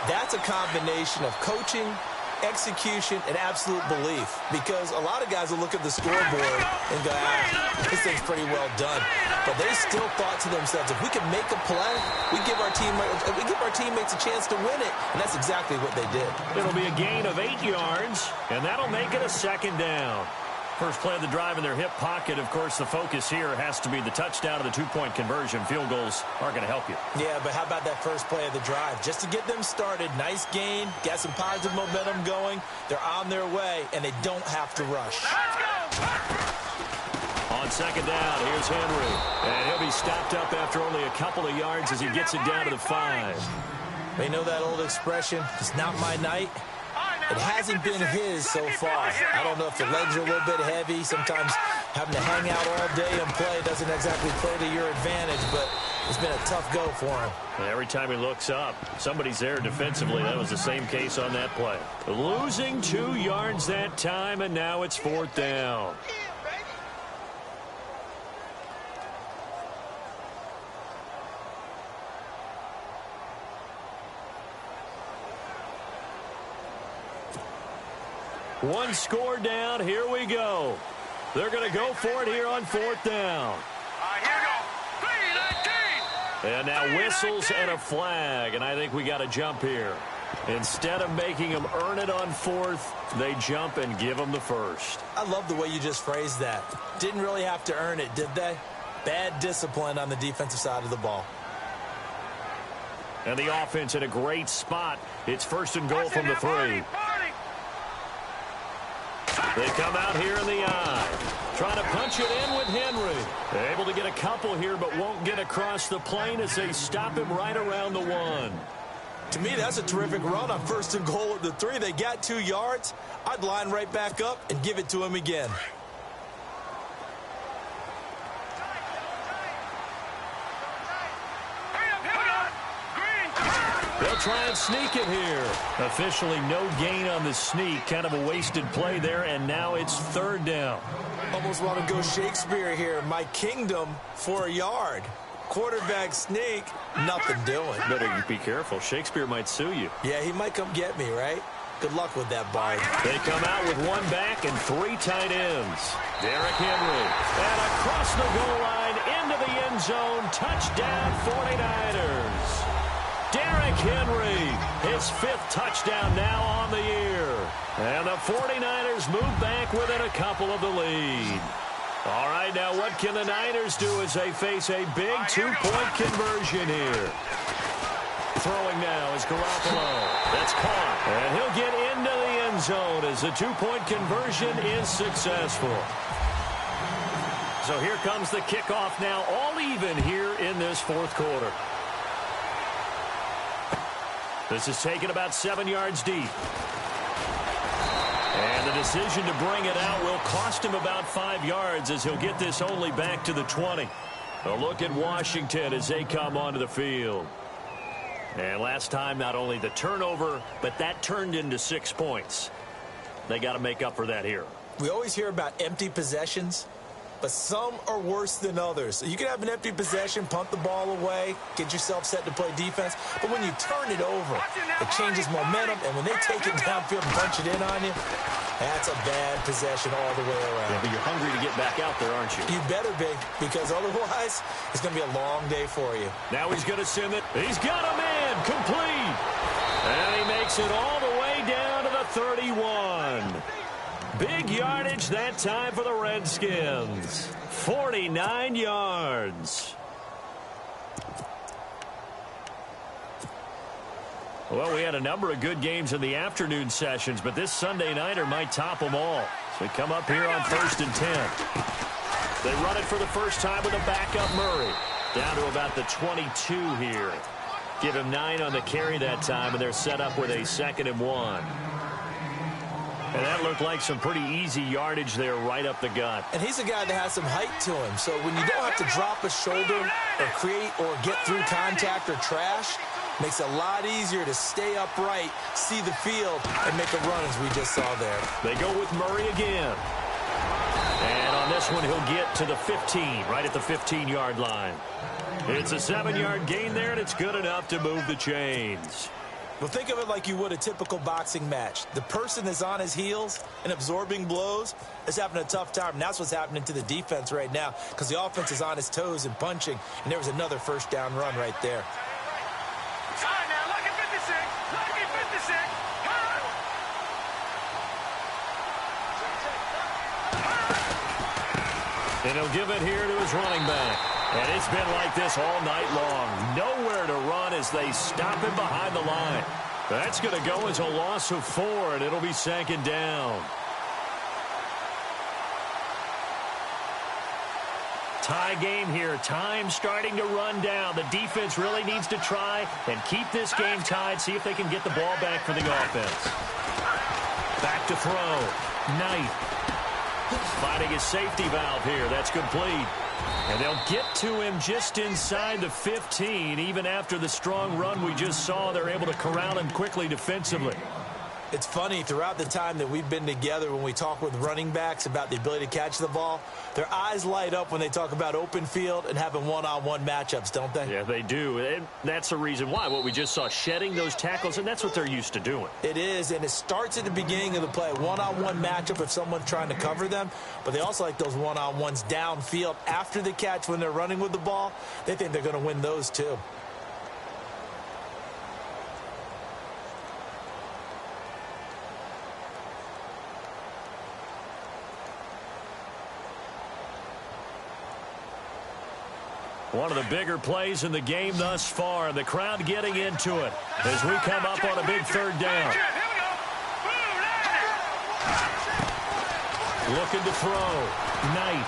that's a combination of coaching, execution, and absolute belief. Because a lot of guys will look at the scoreboard and go, this thing's pretty well done. But they still thought to themselves, if we can make a play, we give our teammates a chance to win it. And that's exactly what they did. It'll be a gain of 8 yards, and that'll make it a 2nd down. First play of the drive in their hip pocket. Of course, the focus here has to be the touchdown of the 2-point conversion. Field goals aren't going to help you. Yeah, but how about that first play of the drive? Just to get them started, nice gain, got some positive momentum going. They're on their way, and they don't have to rush. Let's go! On second down, here's Henry. And he'll be stopped up after only a couple of yards as he gets it down to the 5. You know that old expression, it's not my night? It hasn't been his so far. I don't know if the legs are a little bit heavy. Sometimes having to hang out all day and play doesn't exactly play to your advantage, but it's been a tough go for him. And every time he looks up, somebody's there defensively. That was the same case on that play. Losing 2 yards that time, and now it's 4th down. One score down. Here we go. They're going to go for it here on 4th down. Here we go. 3-19. And now whistles and a flag, and I think we got to jump here. Instead of making them earn it on 4th, they jump and give them the first. I love the way you just phrased that. Didn't really have to earn it, did they? Bad discipline on the defensive side of the ball. And the offense in a great spot. It's 1st and goal from the 3. They come out here in the eye. Trying to punch it in with Henry. Able to get a couple here, but won't get across the plane as they stop him right around the 1. To me, that's a terrific run on 1st and goal at the 3. They got 2 yards. I'd line right back up and give it to him again. They'll try and sneak it here. Officially no gain on the sneak. Kind of a wasted play there, and now it's 3rd down. Almost want to go Shakespeare here. My kingdom for a yard. Quarterback sneak, nothing doing. Better be careful. Shakespeare might sue you. Yeah, he might come get me, right? Good luck with that, Bard. They come out with 1 back and 3 tight ends. Derrick Henry. And across the goal line into the end zone. Touchdown 49ers. Derrick Henry, his 5th touchdown now on the year. And the 49ers move back within a couple of the lead. All right, now what can the Niners do as they face a big 2-point conversion here? Throwing now is Garoppolo. That's caught. And he'll get into the end zone as the 2-point conversion is successful. So here comes the kickoff now, all even here in this 4th quarter. This is taken about 7 yards deep. And the decision to bring it out will cost him about 5 yards as he'll get this only back to the 20. A look at Washington as they come onto the field. And last time, not only the turnover, but that turned into 6 points. They got to make up for that here. We always hear about empty possessions, but some are worse than others. So you can have an empty possession, punt the ball away, get yourself set to play defense. But when you turn it over, it changes momentum. And when they take it downfield and punch it in on you, that's a bad possession all the way around. Yeah, but you're hungry to get back out there, aren't you? You better be, because otherwise it's going to be a long day for you. Now he's going to send it. He's got a man complete. And he makes it all the way down to the 31. Big yardage that time for the Redskins. 49 yards. Well, we had a number of good games in the afternoon sessions, but this Sunday nighter might top them all. So we come up here on 1st and 10. They run it for the first time with a backup Murray. Down to about the 22 here. Give him 9 on the carry that time, and they're set up with a 2nd and 1. And that looked like some pretty easy yardage there right up the gut. And he's a guy that has some height to him. So when you don't have to drop a shoulder or create or get through contact or trash, makes it a lot easier to stay upright, see the field, and make a run as we just saw there. They go with Murray again. And on this one, he'll get to the 15, right at the 15-yard line. It's a 7-yard gain there, and it's good enough to move the chains. Well, think of it like you would a typical boxing match. The person that's on his heels and absorbing blows is having a tough time. And that's what's happening to the defense right now because the offense is on his toes and punching. And there was another 1st down run right there. All right, now, lucky 56. Lucky 56. And he'll give it here to his running back. And it's been like this all night long. Nowhere to run as they stop him behind the line. That's going to go as a loss of 4, and it'll be 2nd down. Tie game here. Time starting to run down. The defense really needs to try and keep this game tied, see if they can get the ball back for the offense. Back to throw. Knight finding his safety valve here. That's complete. And they'll get to him just inside the 15. Even after the strong run we just saw, they're able to corral him quickly defensively. It's funny, throughout the time that we've been together, when we talk with running backs about the ability to catch the ball, their eyes light up when they talk about open field and having one-on-one matchups, don't they? Yeah, they do. And that's the reason why. What we just saw, shedding those tackles, and that's what they're used to doing. It is, and it starts at the beginning of the play. One-on-one matchup if someone's trying to cover them, but they also like those one-on-ones downfield after the catch when they're running with the ball. They think they're going to win those too. One of the bigger plays in the game thus far. The crowd getting into it as we come up on a big third down. Looking to throw. Knight.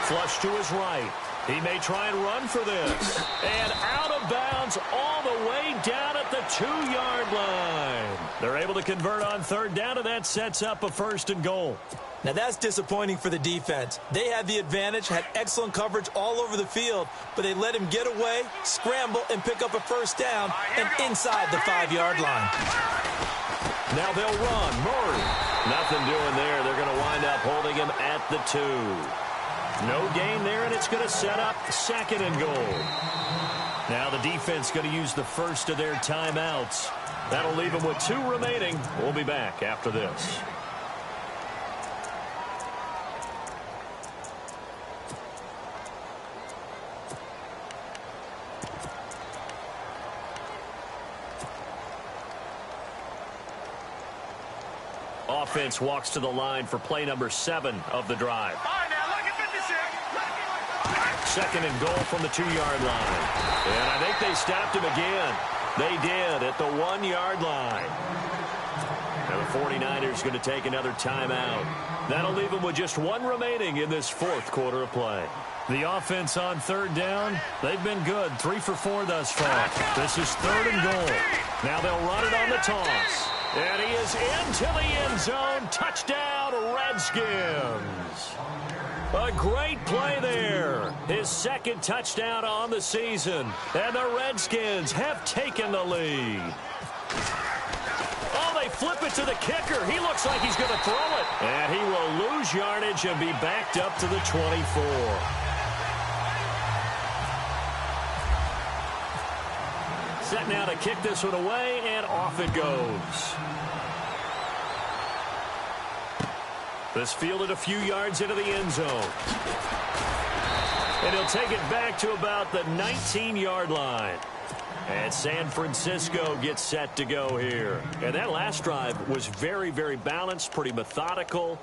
Flush to his right. He may try and run for this. And out of bounds all the way down at the 2-yard line. They're able to convert on third down, and that sets up a 1st and goal. Now, that's disappointing for the defense. They had the advantage, had excellent coverage all over the field, but they let him get away, scramble, and pick up a 1st down and inside the 5-yard line. Now they'll run. Murray. Nothing doing there. They're going to wind up holding him at the 2. No gain there, and it's going to set up 2nd and goal. Now the defense going to use the first of their timeouts. That'll leave them with 2 remaining. We'll be back after this. Offense walks to the line for play number 7 of the drive. All right, now, look at 56. 2nd and goal from the 2-yard line. And I think they stopped him again. They did at the 1-yard line. Now the 49ers going to take another timeout. That'll leave them with just 1 remaining in this 4th quarter of play. The offense on third down, they've been good. 3 for 4 thus far. This is 3rd and goal. Now they'll run it on the toss. And he is into the end zone. Touchdown, Redskins. A great play there. His 2nd touchdown on the season. And the Redskins have taken the lead. Oh, they flip it to the kicker. He looks like he's going to throw it. And he will lose yardage and be backed up to the 24. Set now to kick this one away, and off it goes. This fielded a few yards into the end zone. And he'll take it back to about the 19-yard line. And San Francisco gets set to go here. And that last drive was very, very balanced, pretty methodical.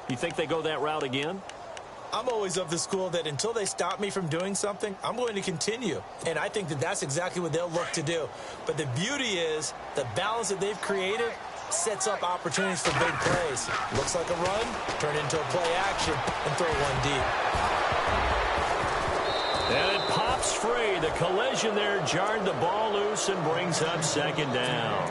You think they go that route again? I'm always of the school that until they stop me from doing something, I'm going to continue. And I think that that's exactly what they'll look to do. But the beauty is the balance that they've created sets up opportunities for big plays. Looks like a run, turn into a play action, and throw one deep. And it pops free. The collision there jarred the ball loose and brings up 2nd down.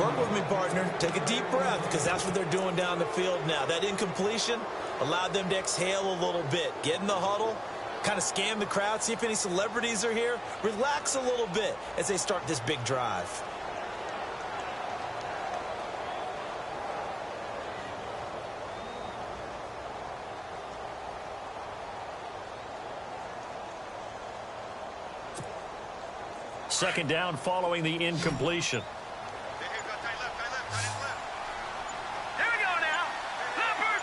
Work with me, partner. Take a deep breath, because that's what they're doing down the field now. That incompletion allowed them to exhale a little bit. Get in the huddle, kind of scan the crowd, see if any celebrities are here. Relax a little bit as they start this big drive. Second down following the incompletion. Here we go now. Leopard.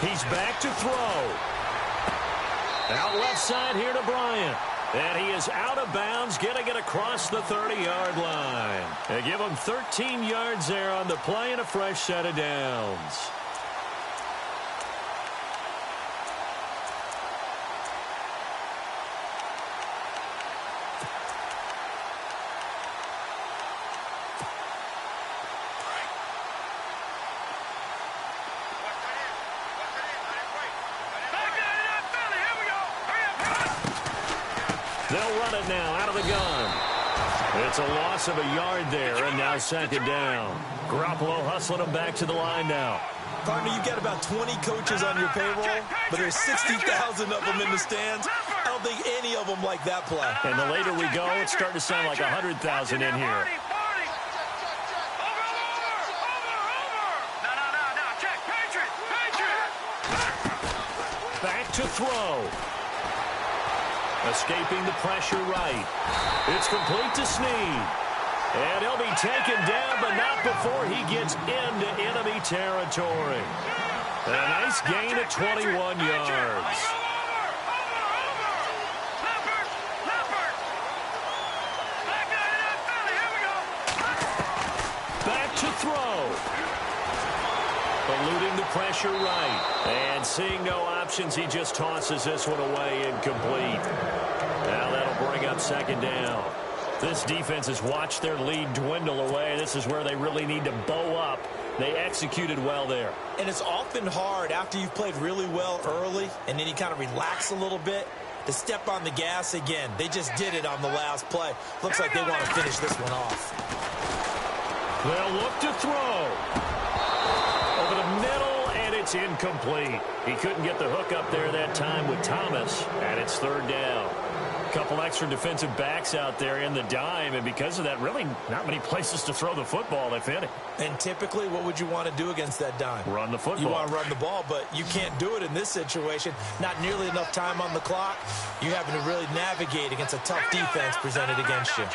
He's back to throw. Out left side here to Bryant. And he is out of bounds, getting it across the 30-yard line. They give him 13 yards there on the play and a fresh set of downs. They'll run it now out of the gun. It's a loss of a yard there, and now second down. Garoppolo hustling them back to the line now. Partner, you've got about 20 coaches on your payroll, but there's 60,000 of them in the stands. I don't think any of them like that play. And the later we go, it's starting to sound like 100,000 in here. Back to throw. Escaping the pressure right. It's complete to Snead. And he'll be taken down, but not before he gets into enemy territory. A nice gain of 21 yards. Back to throw. Eluding the pressure right. And seeing no options, he just tosses this one away incomplete. Now that'll bring up second down. This defense has watched their lead dwindle away. This is where they really need to bow up. They executed well there. And it's often hard after you've played really well early and then you kind of relax a little bit to step on the gas again. They just did it on the last play. Looks like they want to finish this one off. They'll look to throw. Over the middle, and it's incomplete. He couldn't get the hook up there that time with Thomas, and it's third down. Couple extra defensive backs out there in the dime, and because of that, really not many places to throw the football, if any. And typically, what would you want to do against that dime? Run the football. You want to run the ball, but you can't do it in this situation. Not nearly enough time on the clock. You're having to really navigate against a tough defense presented against you.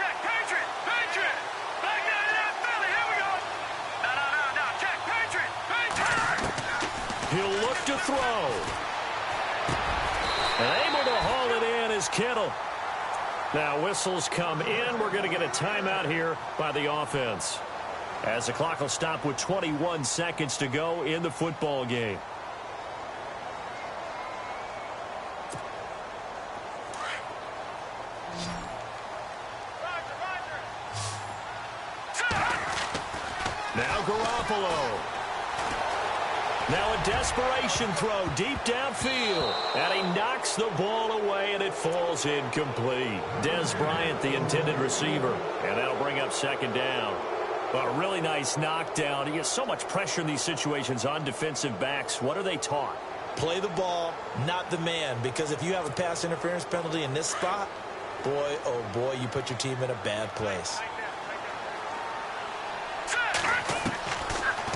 He'll look to throw. And able to haul it in is Kittle. Now whistles come in. We're going to get a timeout here by the offense, as the clock will stop with 21 seconds to go in the football game. Now Garoppolo. Now a desperation throw deep downfield. And he knocks the ball away, and it falls incomplete. Dez Bryant, the intended receiver. And that'll bring up second down. A really nice knockdown. He gets so much pressure in these situations on defensive backs. What are they taught? Play the ball, not the man. Because if you have a pass interference penalty in this spot, boy, oh boy, you put your team in a bad place.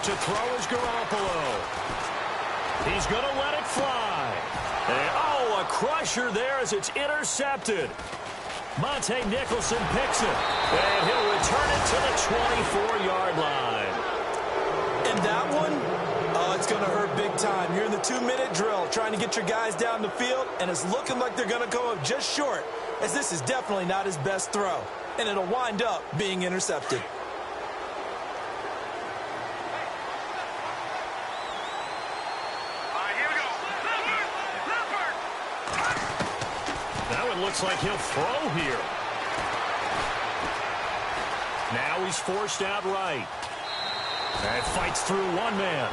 To throw is Garoppolo. He's going to let it fly. And, oh, a crusher there as it's intercepted. Monte Nicholson picks it. And he'll return it to the 24-yard line. And that one, oh, it's going to hurt big time. You're in the 2-minute drill trying to get your guys down the field, and it's looking like they're going to come up just short, as this is definitely not his best throw. And it'll wind up being intercepted. Looks like he'll throw here. Now he's forced out right. And fights through one man.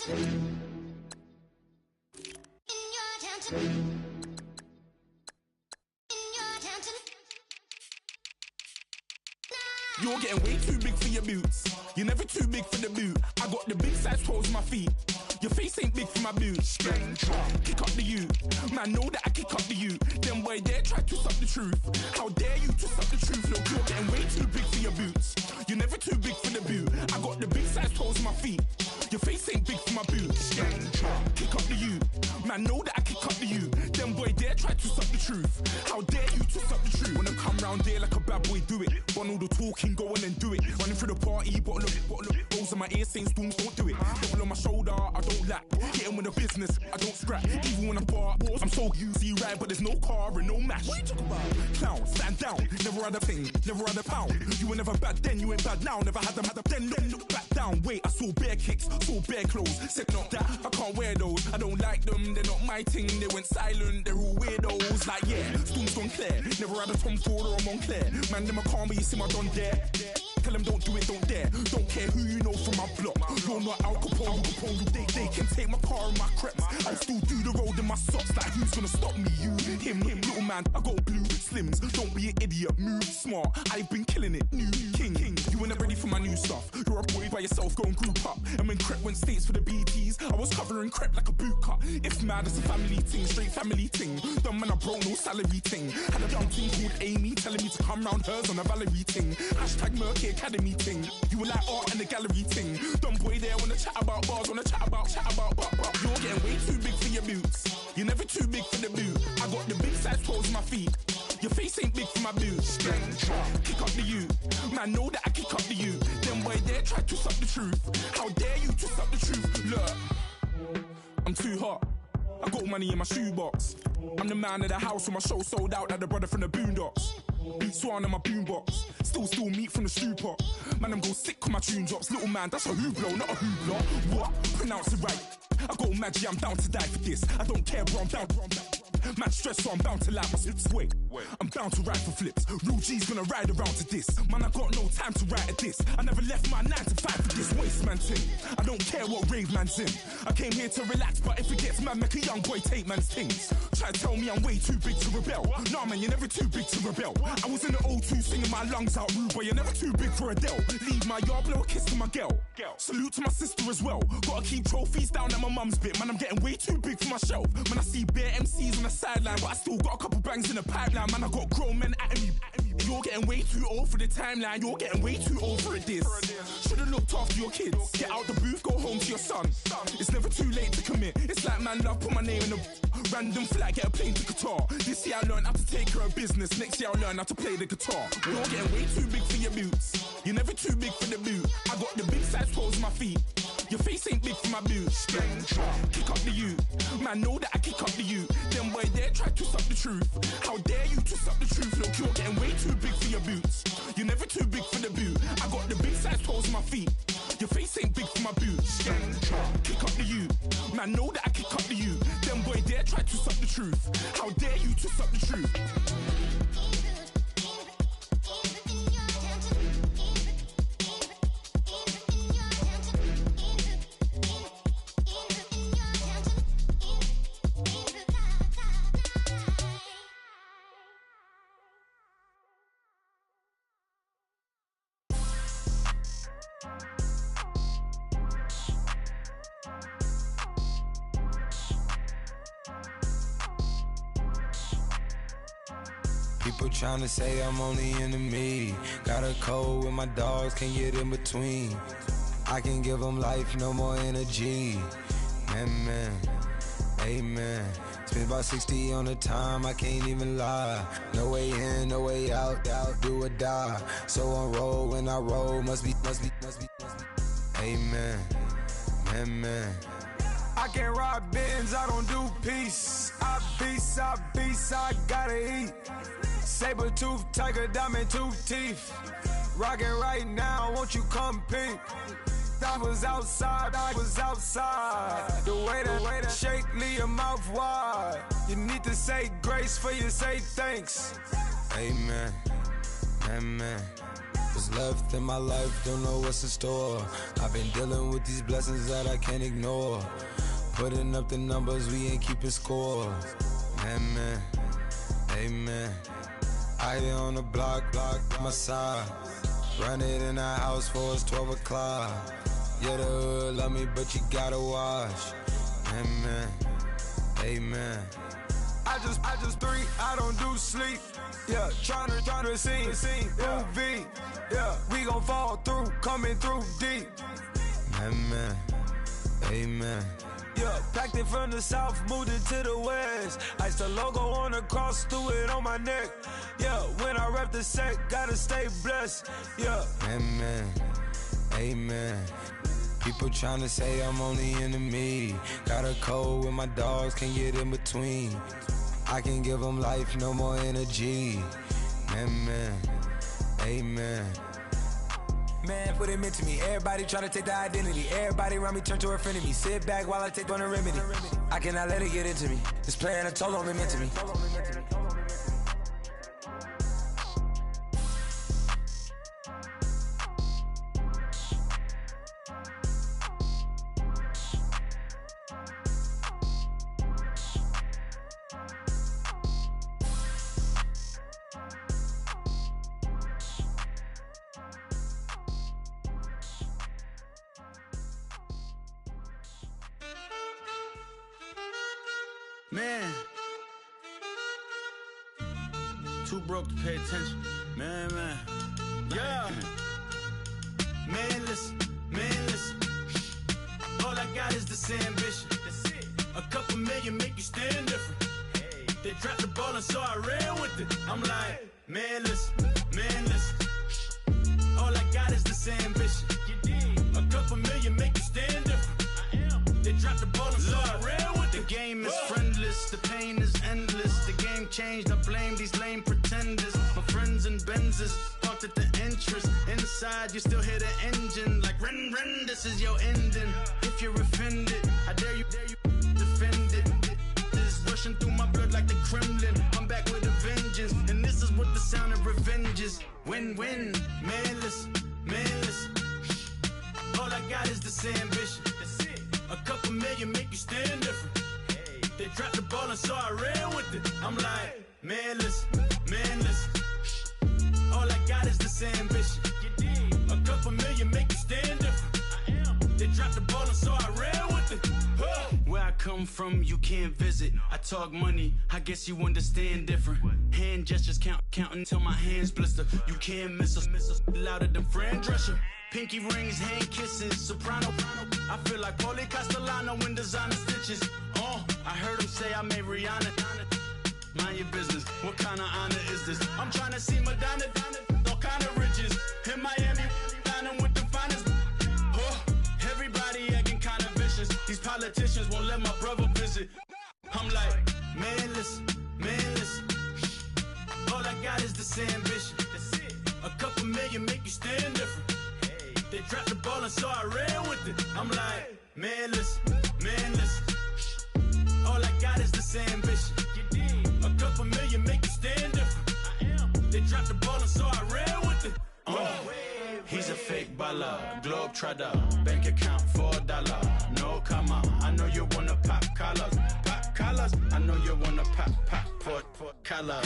You're getting way too big for your boots. You're never too big for the boot. I got the big size toes on my feet. Your face ain't big for my boots. Kick up the you. Man, know that I kick up the you. Them boy there try to suck the truth. How dare you to suck the truth? Look, you're getting way too big for your boots. You're never too big for the boot. I got the big size toes on my feet. Your face ain't big for my boots. Kick up the you. Man, know that I kick up the you. Them boy there try to suck the truth. How dare you to suck the truth? Wanna come round there like a bad boy, do it. Want all the talking, go on and do it. Running through the party, bottle up. Rolls in my ear saying storms, don't do it. Devil on my shoulder, I don't lack. Hitting with the business, I don't scrap. Even when I fart, I'm so easy right, but there's no car and no mash. What you talking about? Clown, stand down. Never had a thing, never had a pound. You were never bad then, you ain't bad now. Never had them, then look back down. Wait, I saw bare kicks, saw bare clothes. Said not that, I can't wear those. I don't like them, they're not my thing. They went silent, they're all weirdos. Like yeah, storm's gone clear. Never had a Tom Ford or a Montclair. Man, them I can't, but you see my done there. Tell them don't do it, don't dare. Don't care who you know from my block. You're not Al Capone, they can take my car and my crepes. I'll still do the road in my socks. Like who's gonna stop me? You, him, little man. I got blue slims. Don't be an idiot, move smart. I've been killing it, new king. You were never ready for my new stuff. You're a boy by yourself, go and group up. And when Crep went states for the BTs, I was covering Crep like a boot cut. If mad, it's a family thing, straight family thing. Dumb man, I broke no salary thing. Had a young thing called Amy telling me to come round hers on a Valerie thing. Hashtag Murky Academy thing. You were like art and the gallery thing. Dumb boy there wanna chat about bars, wanna chat about. You're getting way too big for your boots. You're never too big for the boot. I got the big size toes on my feet. Your face ain't big for my boots. Kick up the you. Man, know that I kick up the you. Them boy there try to suck the truth. How dare you to suck the truth? Look, I'm too hot. I got money in my shoebox. I'm the man of the house when my show sold out like the brother from the Boondocks. Beat Swan on my boombox. Still meat from the stew pot. Man, I'm go sick when my tune drops. Little man, that's a hooplo, not a hoopla. What? Pronounce it right. I got magic, I'm down to die for this. I don't care, bro, I'm down. Man, stress, so I'm bound to lie my slips. Wait, I'm bound to ride for flips. Real G's gonna ride around to this. Man, I got no time to write at this. I never left my 9 to 5 for this waste man thing. I don't care what rave man's in. I came here to relax, but if it gets mad, make a young boy take man's things. Try to tell me I'm way too big to rebel. Nah, man, you're never too big to rebel. I was in the O2 singing my lungs out rude, but you're never too big for Adele. Leave my yard, blow a kiss to my girl. Salute to my sister as well. Gotta keep trophies down at my mum's bit. Man, I'm getting way too big for my shelf. Man, I see bare MCs on the sideline, but I still got a couple bangs in the pipeline. Man, I got grown men at me. You're getting way too old for the timeline. You're getting way too old for a diss. Should've looked after your kids. Get out the booth, go home to your son. It's never too late to commit. It's like man love, put my name in a random flight, get a plane to Qatar. This year I learned how to take care of business. Next year I'll learn how to play the guitar. You're getting way too big for your boots. You're never too big for the boot. I got the big size toes on my feet. Your face ain't big for my boots. Kick up the you. Man, know that I kick up the you. Them boy there try to suck the truth. How dare you to suck the truth? Look, you're getting way too big for your boots. You're never too big for the boot. I got the big size toes on my feet. Your face ain't big for my boots. Kick up the you. Man, know that I kick up the you. Them boy there try to suck the truth. How dare you to suck the truth? People tryna say I'm only enemy. Got a code with my dogs, can't get in between. I can give them life, no more energy. Amen, amen. Spent about 60 on the time, I can't even lie. No way in, no way out, do or die. So on roll, when I roll, must be. Amen, amen. I can't ride Benz, I don't do peace. I beast, I gotta eat. Saber tooth, tiger, diamond tooth teeth. Rockin' right now, won't you come peep? I was outside. The way that shake, leave your mouth wide. You need to say grace for you say thanks. Amen, amen. What's left in my life, don't know what's in store. I've been dealing with these blessings that I can't ignore. Putting up the numbers, we ain't keeping score. Amen, amen. I here on the block, my side. Run it in the house for us 12 o'clock. Yeah, the hood love me, but you gotta watch. Amen, amen. I just three, I don't do sleep. Yeah, tryna see, UV. Yeah, we gon' fall through, coming through deep. Amen, amen. Yeah, packed it from the south, moved it to the west. Iced the logo on the cross, threw it on my neck. Yeah, when I rep the set, gotta stay blessed. Yeah. Amen, amen. People tryna say I'm only enemy. Got a cold with my dogs, can't get in between. I can give them life, no more energy. Amen, amen. Man, what it meant to me. Everybody tryna take the identity. Everybody around me turn to a friend of me. Sit back while I take on a remedy. I cannot let it get into me. This plan a toll on me, meant to me. Man, too broke to pay attention. Man. Yeah. Man, listen. All I got is this ambition. A couple million make you stand different. They dropped the ball and so I ran with it. I'm like, man, listen. All I got is this ambition. A couple million make you stand different. They dropped the ball and so I ran with it. The game is friendless, the pain is endless. The game changed, I blame these lame pretenders. My friends and Benzes parked at the entrance. Inside, you still hear the engine. Like, ren, this is your ending. If you're offended, I dare you defend it. This is rushing through my blood like the Kremlin. I'm back with a vengeance, and this is what the sound of revenge is. Win-win, man, listen. All I got is this ambition. A couple million make you stand different. They dropped the ball and so I ran with it. I'm like, man, listen. All I got is this ambition. A couple million make you stand different. They dropped the ball and so I ran with it. Where I come from, you can't visit. I talk money, I guess you understand different. Hand gestures counting till my hands blister. You can't miss us louder than Fran Drescher. Pinky rings, hand kisses, soprano. I feel like Paulie Castellano in designer stitches. I heard him say I made Rihanna. Mind your business, what kind of honor is this? I'm trying to see Madonna, all kind of riches. In Miami, dining with the finest. Everybody acting kind of vicious. These politicians won't let my brother visit. I'm like, man, listen. All I got is this ambition. A couple million make you stand different. They dropped the ball and so I ran with it. I'm like, man, listen. All I got is this ambition. A couple million make you stand different. They dropped the ball and so I ran with it. He's a fake baller, globe trotter, bank account $4. No comma, I know you wanna pop collars. I know you wanna pop collar.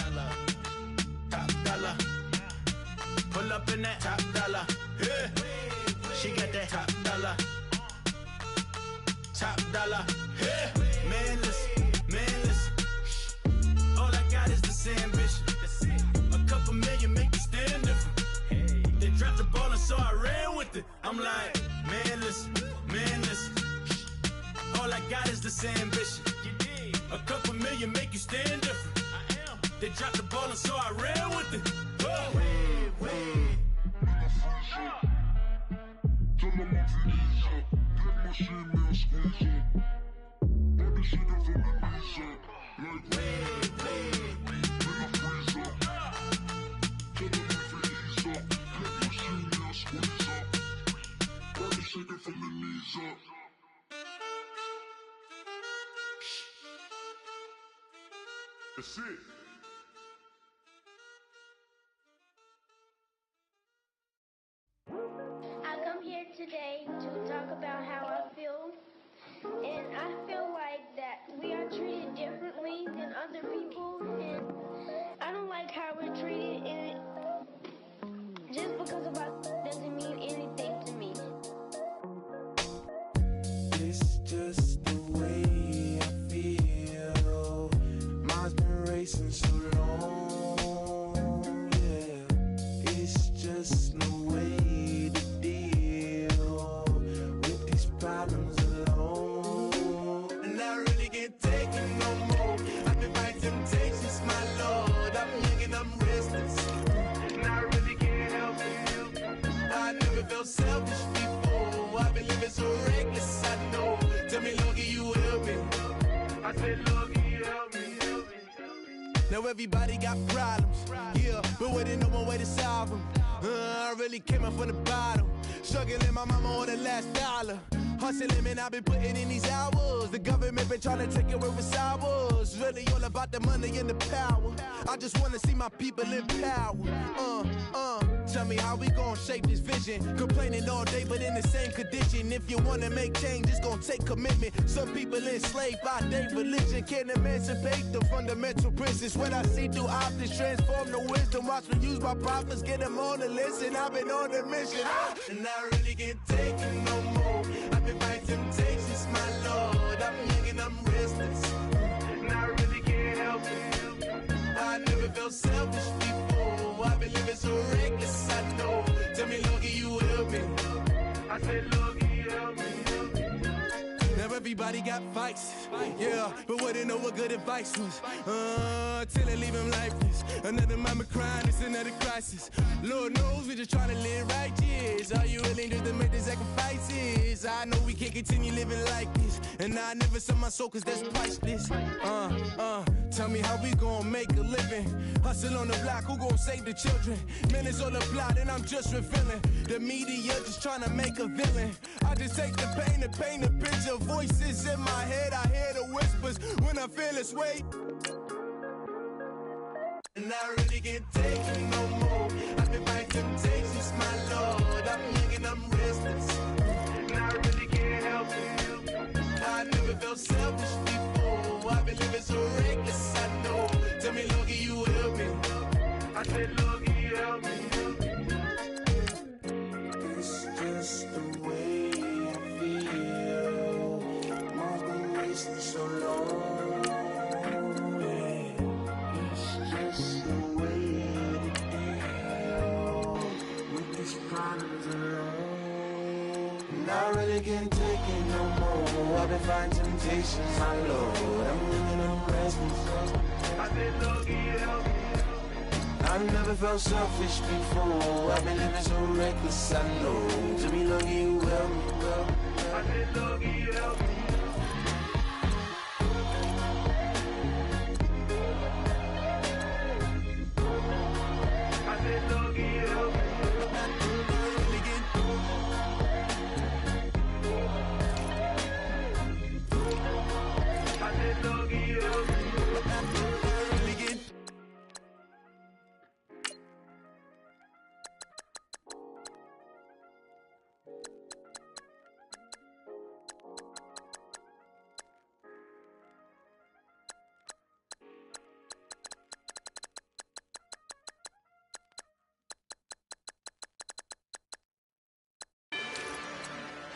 Top dollar, pull up in that top dollar. Yeah. She got that top dollar. Yeah. Man, listen. All I got is this ambition. A couple million make you stand different. They dropped the ball and so I ran with it. I'm like, man, listen. All I got is this ambition. A couple million make you stand different. They dropped the ball and so I ran with it. That's it. wasting so long, yeah. It's just no way to deal with these problems alone. And I really can't take it no more. I've been fighting temptations, my Lord. I'm young and I'm restless, and I really can't help it. I never felt selfish before. I've been living so reckless, I know. Tell me, Lord, can you help me? I said, Lord, can you help me? Now everybody got problems, yeah, but waiting no one way to solve them. I really came up from the bottom, struggling my mama on the last dollar. Hustling, man, I've been putting in these hours. The government been trying to take away what's ours. Really all about the money and the power. I just wanna see my people in power. Tell me how we gon' shape this vision. Complaining all day, but in the same condition. If you wanna make change, it's gon' take commitment. Some people enslaved by their religion can't emancipate the fundamental principles. What I see through optics transform the wisdom. Watch me use my prophets, get them on the list, and I've been on the mission. And I really can't take it no more. I've been fighting temptations, my Lord. I'm young and I'm restless, and I really can't help it. I never felt selfish before. I've been living so reckless, I know. Tell me, Lord, can you help me? I said, Lord, can you help me? Now everybody got fights, yeah, but wouldn't know what good advice was. Till they leave him lifeless. Another mama crying, it's another crisis. Lord knows we just trying to live righteous. Are you willing just to make the sacrifices? I know we can't continue living like this, and I never sell my soul cause that's priceless. Tell me how we gon' make a living. Hustle on the block, who gon' save the children? Minutes on the plot and I'm just revealing. The media just trying to make a villain. I just take the pain and paint a picture. Voices in my head, I hear the whispers when I feel this way. And I really can't take it no more. I've been fighting temptations, my Lord. I'm young and I'm restless, and I really can't help it. I never felt selfish before. I've been living so reckless, I know. Tell me, Lord, can you help me? I said, Lord, can you help me? It's just the way I feel. I've been wasting so long. It's just the way to deal with these problems alone. And I really can't take it no more. I've been fighting temptations, my Lord. I'm living on restless. I said, Lord, can you help me? I've never felt selfish before. I've been living so reckless, I know. To be lucky you help me, girl. I said, Lord, can you help me? I said, Lord, can you help me? I said, Lord, can you help me?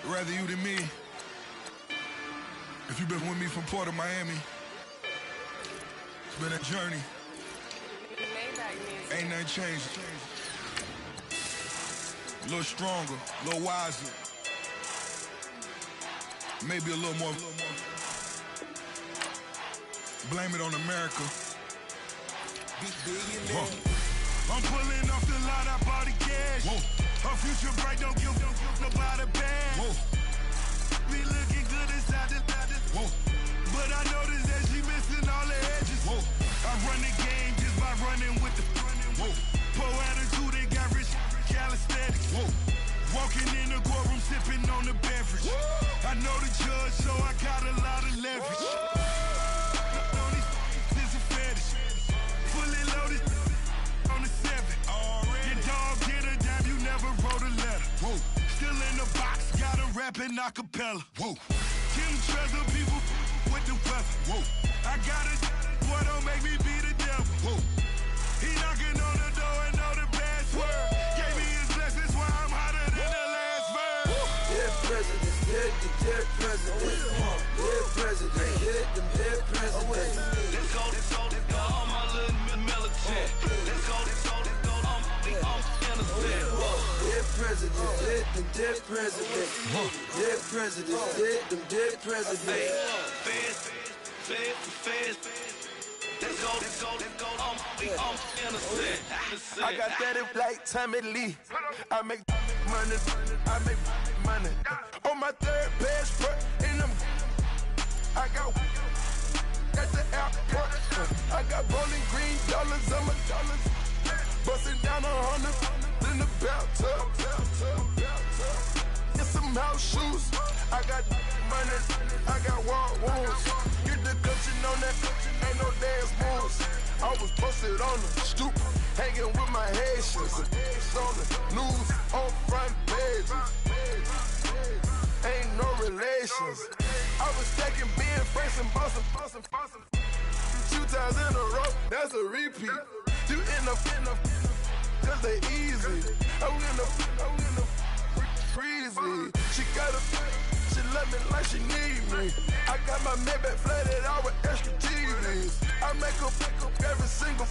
Rather you than me. If you've been with me from Port of Miami, it's been a journey. Ain't nothing changed. A little stronger, a little wiser. Maybe a little more. Blame it on America. I'm pulling off the lot, I bought the cash. Whoa. Her future bright, don't give nobody bad. Whoa. Be looking good inside the whoa. But I noticed that she missing all the edges. Whoa. I run the game just by running with the whoa. Poor attitude, they got rich calisthenics. Whoa. Walking in the courtroom, sipping on the beverage. Whoa. I know the judge, so I got a lot of leverage. This a fetish. Fully loaded on the 7. Your dog get a dime, you never wrote a letter. Whoa. Still in the box, gotta rap in acapella. Whoa. Kim Treasure, people with the weapon. Whoa. I got it, boy, don't make me be the devil. Whoa. He knocking on the door and know the password. Gave me his blessings while I'm hotter than the last verse. Dead presidents, dead presidents. Dead presidents, dead presidents. Let's go, all my presidents, them dead presidents. Fast. Let's go. We innocent. I got that like Tommy Lee. I make money. On my third passport, and I got at the airport. I got bowling green dollars on my dollars. Busting down 100 in the bathtub. Get some house shoes. I got money. I got wall wounds. Get the coaching on that. Ain't no dance moves. I was posted on the stoop, hanging with my Haitians. On the news, on front pages. Ain't no relations. I was stacking being fresh and bustin'. 2 times in a row, that's a repeat. You in the cause they easy. I'm in the freezy. She love me like she need me. I got my Maybach flooded out with extra TVs. I make her pick up every single